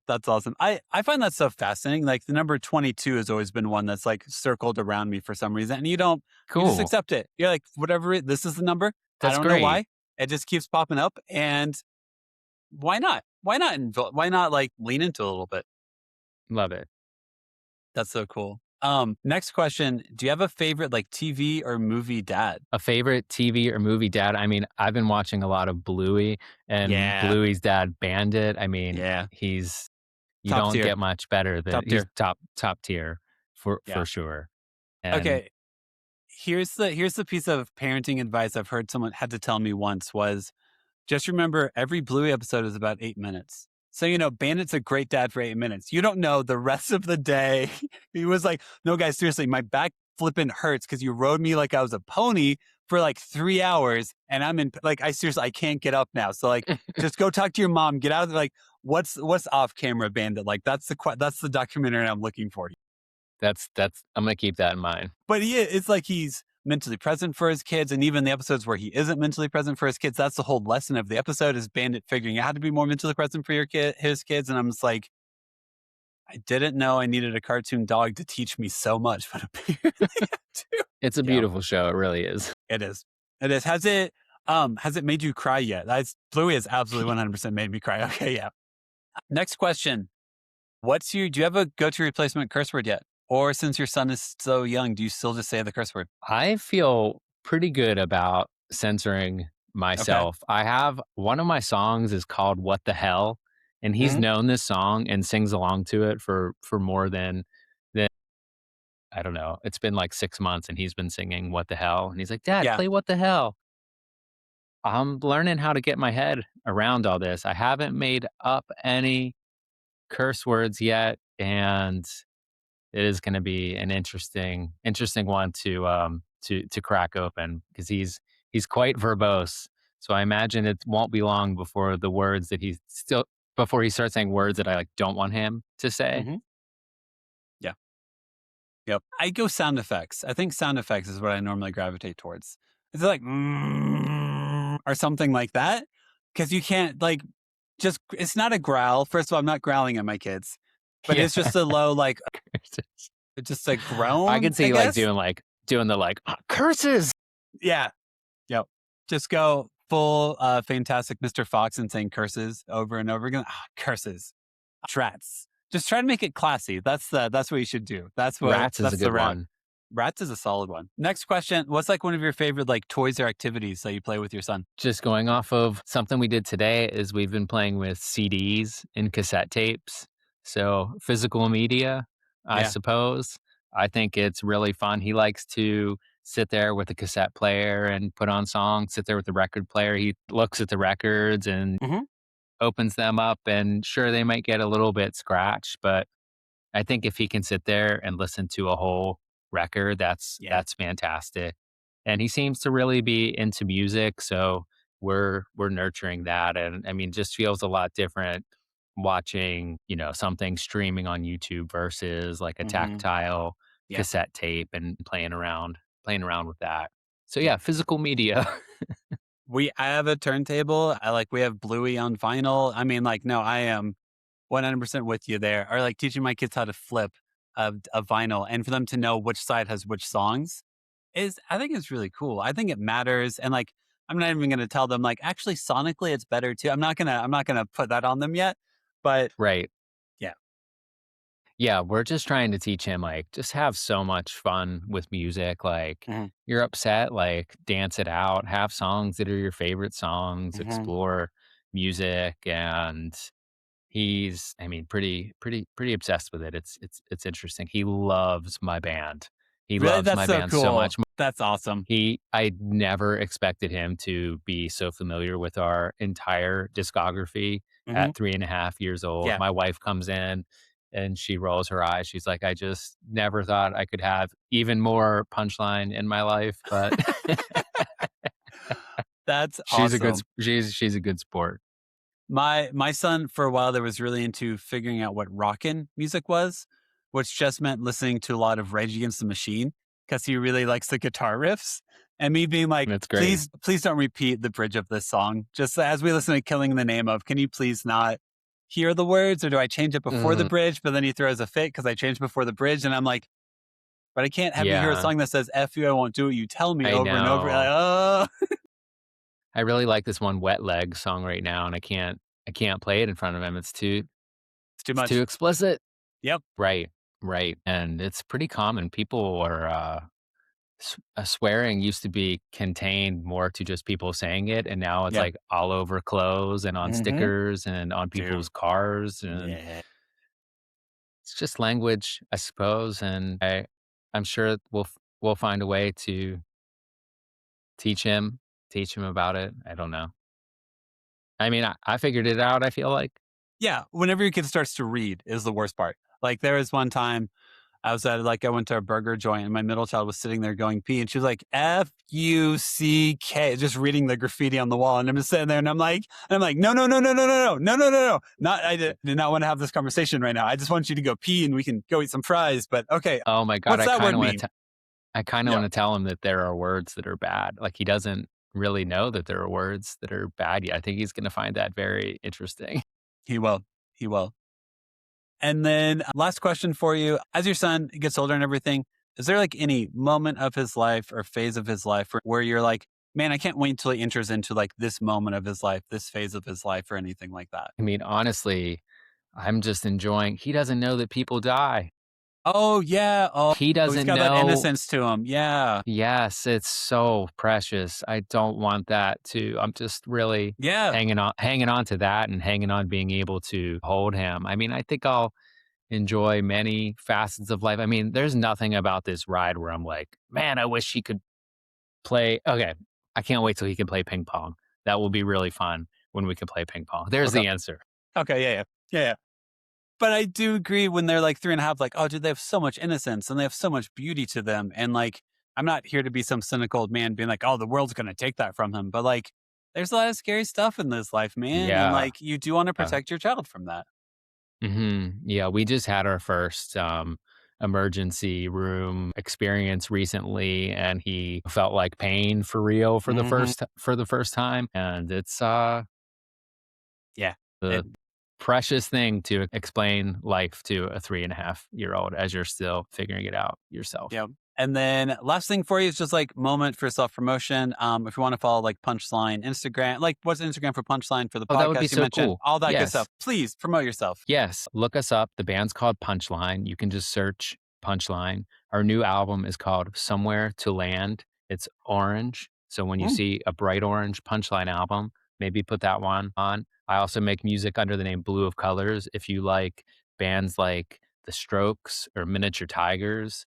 [SPEAKER 6] That's awesome. I find that stuff fascinating. Like the number 22 has always been one that's like circled around me for some reason. And you
[SPEAKER 5] Cool.
[SPEAKER 6] just accept it. You're like, whatever, this is the number.
[SPEAKER 5] That's
[SPEAKER 6] I don't
[SPEAKER 5] great.
[SPEAKER 6] know why. It just keeps popping up. And why not? Why not like lean into it a little bit?
[SPEAKER 5] Love it.
[SPEAKER 6] That's so cool. Next question. Do you have a favorite like TV or movie dad?
[SPEAKER 5] A favorite TV or movie dad? I mean, I've been watching a lot of Bluey, and
[SPEAKER 6] Yeah.
[SPEAKER 5] Bluey's dad, Bandit. I mean,
[SPEAKER 6] Yeah.
[SPEAKER 5] you
[SPEAKER 6] Top
[SPEAKER 5] don't
[SPEAKER 6] tier.
[SPEAKER 5] get much better than
[SPEAKER 6] Top
[SPEAKER 5] he's
[SPEAKER 6] tier.
[SPEAKER 5] top tier for sure. And
[SPEAKER 6] Okay. Here's the piece of parenting advice I've heard someone had to tell me once was just remember every Bluey episode is about 8 minutes. So, Bandit's a great dad for 8 minutes. You don't know the rest of the day. He was like, no, guys, seriously, my back flipping hurts because you rode me like I was a pony for like 3 hours. And I'm in, like, I can't get up now. So, like, just go talk to your mom, get out of there. Like, what's off camera, Bandit? Like, that's the documentary I'm looking for.
[SPEAKER 5] that's I'm gonna keep that in mind.
[SPEAKER 6] But it's like he's mentally present for his kids. And even the episodes where he isn't mentally present for his kids, that's the whole lesson of the episode is Bandit figuring out how to be more mentally present for his kids. And I'm just like, I didn't know I needed a cartoon dog to teach me so much, but apparently I do.
[SPEAKER 5] It's a beautiful show. It really is.
[SPEAKER 6] It is. It is. Has it made you cry yet? Bluey has absolutely 100% made me cry. Okay, yeah. Next question. Do you have a go-to replacement curse word yet? Or since your son is so young, do you still just say the curse word?
[SPEAKER 5] I feel pretty good about censoring myself. I have one of my songs is called What the Hell, and he's known this song and sings along to it for more than I don't know. It's been like 6 months and he's been singing What the Hell, and he's like, "Dad, play What the Hell." I'm learning how to get my head around all this. I haven't made up any curse words yet, and it is going to be an interesting one to crack open because he's quite verbose. So I imagine it won't be long before the words that before he starts saying words that I like don't want him to say.
[SPEAKER 6] Yeah. Yep. I go sound effects. I think sound effects is what I normally gravitate towards. Is it like or something like that? Because you can't it's not a growl. First of all, I'm not growling at my kids, but it's just a low it's just a groan.
[SPEAKER 5] I can see doing the curses.
[SPEAKER 6] Yeah. Yep. Just go full fantastic Mr. Fox and saying curses over and over again. Curses. Rats. Just try to make it classy. That's what you should do. That's what
[SPEAKER 5] Rats is a good one.
[SPEAKER 6] Rats is a solid one. Next question. What's one of your favorite toys or activities that you play with your son?
[SPEAKER 5] Just going off of something we did today is we've been playing with CDs and cassette tapes. So physical media, I suppose. I think it's really fun. He likes to sit there with a cassette player and put on songs, sit there with the record player. He looks at the records and opens them up, and sure, they might get a little bit scratched, but I think if he can sit there and listen to a whole record, that's fantastic. And he seems to really be into music, so we're nurturing that. And I mean, just feels a lot different watching, something streaming on YouTube versus like a tactile cassette tape and playing around with that. So yeah, physical media.
[SPEAKER 6] I have a turntable. We have Bluey on vinyl. I mean, no, I am 100% with you there. Or teaching my kids how to flip a vinyl and for them to know which side has which songs I think it's really cool. I think it matters. And I'm not even going to tell them actually sonically it's better too. I'm not going to put that on them yet, but
[SPEAKER 5] right.
[SPEAKER 6] Yeah.
[SPEAKER 5] Yeah. We're just trying to teach him, just have so much fun with music. You're upset, dance it out, have songs that are your favorite songs, explore music. And he's, pretty obsessed with it. It's interesting. He loves my band. He loves my band so much.
[SPEAKER 6] That's awesome.
[SPEAKER 5] I never expected him to be so familiar with our entire discography at 3.5 years old.
[SPEAKER 6] Yeah.
[SPEAKER 5] My wife comes in and she rolls her eyes. She's like, I just never thought I could have even more Punchline in my life, but
[SPEAKER 6] that's awesome.
[SPEAKER 5] She's a good sport.
[SPEAKER 6] My son, for a while, there was really into figuring out what rockin' music was, which just meant listening to a lot of Rage Against the Machine because he really likes the guitar riffs. And me being like,
[SPEAKER 5] that's great.
[SPEAKER 6] Please don't repeat the bridge of this song. Just as we listen to Killing in the Name of, can you please not hear the words? Or do I change it before the bridge? But then he throws a fit because I changed before the bridge. And I'm like, but I can't have you hear a song that says, F you, I won't do what you tell me over and over. Oh.
[SPEAKER 5] I really like this one Wet Leg song right now, and I can't play it in front of him. It's too much. It's too explicit.
[SPEAKER 6] Yep.
[SPEAKER 5] Right. And it's pretty common. People are swearing used to be contained more to just people saying it, and now it's all over clothes and on stickers and on people's cars, and it's just language, I suppose. And I'm sure we'll find a way to teach him about it. I don't know. I mean, I figured it out, I feel like.
[SPEAKER 6] Yeah. Whenever your kid starts to read is the worst part. There was one time I was at, I went to a burger joint and my middle child was sitting there going pee and she was like, F-U-C-K, just reading the graffiti on the wall. And I'm just sitting there and I'm like, no. I did not want to have this conversation right now. I just want you to go pee and we can go eat some fries. But okay.
[SPEAKER 5] Oh my God.
[SPEAKER 6] What's that word mean?
[SPEAKER 5] I kind of want to tell him that there are words that are bad. He doesn't really know that there are words that are bad yet. I think he's going to find that very interesting.
[SPEAKER 6] He will. And then last question for you. As your son gets older and everything, is there like any moment of his life or phase of his life where you're like, man, I can't wait until he enters into like this moment of his life, this phase of his life or anything like that?
[SPEAKER 5] I mean, honestly, I'm just enjoying. He doesn't know that people die.
[SPEAKER 6] Oh, yeah. Oh,
[SPEAKER 5] He
[SPEAKER 6] he's
[SPEAKER 5] doesn't
[SPEAKER 6] got that
[SPEAKER 5] know.
[SPEAKER 6] innocence to him. Yeah.
[SPEAKER 5] Yes, it's so precious. I don't want that to. I'm just really
[SPEAKER 6] Yeah.
[SPEAKER 5] hanging on to that and hanging on being able to hold him. I mean, I think I'll enjoy many facets of life. I mean, there's nothing about this ride where I'm like, man, I wish he could play. Okay, I can't wait till he can play ping pong. That will be really fun when we can play ping pong. There's
[SPEAKER 6] Okay.
[SPEAKER 5] the answer.
[SPEAKER 6] Okay. Yeah. But I do agree when they're like 3.5, like, oh, dude, they have so much innocence and they have so much beauty to them. And like, I'm not here to be some cynical old man being like, oh, the world's going to take that from him. But like, there's a lot of scary stuff in this life, man. And
[SPEAKER 5] Yeah.
[SPEAKER 6] like, you do want to protect your child from that.
[SPEAKER 5] Yeah, we just had our first emergency room experience recently, and he felt like pain for real for the first time, and it's
[SPEAKER 6] Yeah.
[SPEAKER 5] the precious thing to explain life to a 3.5-year-old as you're still figuring it out yourself.
[SPEAKER 6] Yeah. And then last thing for you is just like moment for self-promotion. If you want to follow like Punchline Instagram, like what's Instagram for Punchline for the podcast
[SPEAKER 5] that would be
[SPEAKER 6] you
[SPEAKER 5] so
[SPEAKER 6] mentioned,
[SPEAKER 5] cool.
[SPEAKER 6] all that good
[SPEAKER 5] Yes.
[SPEAKER 6] stuff. Please promote yourself.
[SPEAKER 5] Yes, look us up. The band's called Punchline. You can just search Punchline. Our new album is called Somewhere to Land. It's orange. So when you see a bright orange Punchline album, maybe put that one on. I also make music under the name Blue of Colors. If you like bands like The Strokes or Miniature Tigers,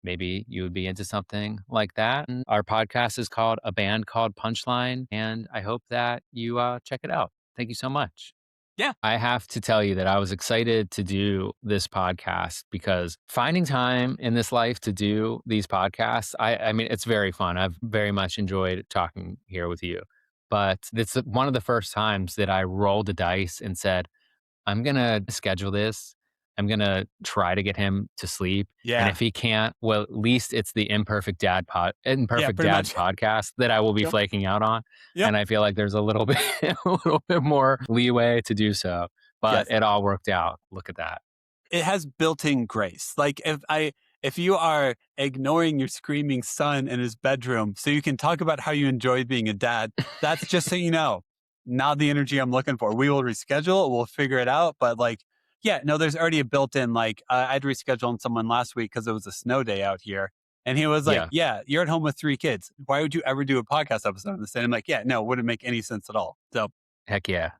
[SPEAKER 5] maybe you would be into something like that. And our podcast is called A Band Called Punchline, and I hope that you check it out. Thank you so much.
[SPEAKER 6] Yeah.
[SPEAKER 5] I have to tell you that I was excited to do this podcast because finding time in this life to do these podcasts, I mean, it's very fun. I've very much enjoyed talking here with you. But it's one of the first times that I rolled the dice and said, I'm going to schedule this. I'm going to try to get him to sleep.
[SPEAKER 6] Yeah.
[SPEAKER 5] And if he can't, well, at least it's the Imperfect Dads podcast that I will be flaking out on.
[SPEAKER 6] Yep.
[SPEAKER 5] And I feel like there's a little bit more leeway to do so. But it all worked out. Look at that.
[SPEAKER 6] It has built-in grace. Like if you are ignoring your screaming son in his bedroom so you can talk about how you enjoy being a dad, that's just so you know, not the energy I'm looking for. We will reschedule it. We'll figure it out. But like, yeah, no, there's already a built-in, like, I'd rescheduled someone last week because it was a snow day out here. And he was like, yeah, you're at home with 3 kids. Why would you ever do a podcast episode on this? And I'm like, yeah, no, it wouldn't make any sense at all. So
[SPEAKER 5] heck yeah.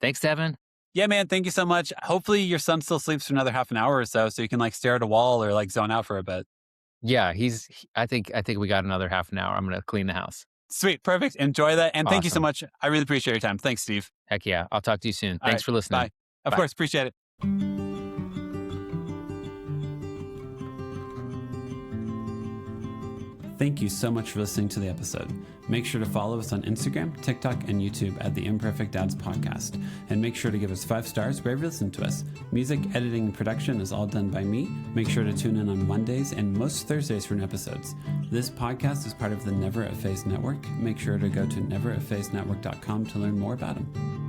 [SPEAKER 5] Thanks, Devin.
[SPEAKER 6] Yeah, man. Thank you so much. Hopefully your son still sleeps for another half an hour or so you can like stare at a wall or like zone out for a bit.
[SPEAKER 5] Yeah, I think we got another half an hour. I'm going to clean the house.
[SPEAKER 6] Sweet. Perfect. Enjoy that. And thank you so
[SPEAKER 5] Awesome.
[SPEAKER 6] much. I really appreciate your time. Thanks, Steve.
[SPEAKER 5] Heck yeah. I'll talk to you soon.
[SPEAKER 6] All
[SPEAKER 5] Thanks
[SPEAKER 6] right.
[SPEAKER 5] for listening.
[SPEAKER 6] Bye. Of
[SPEAKER 5] Bye.
[SPEAKER 6] course. Appreciate it.
[SPEAKER 2] Thank you so much for listening to the episode. Make sure to follow us on Instagram, TikTok, and YouTube at the Imperfect Dads Podcast. And make sure to give us 5 stars wherever you listen to us. Music, editing, and production is all done by me. Make sure to tune in on Mondays and most Thursdays for new episodes. This podcast is part of the Never a Phase Network. Make sure to go to neveraphasenetwork.com to learn more about them.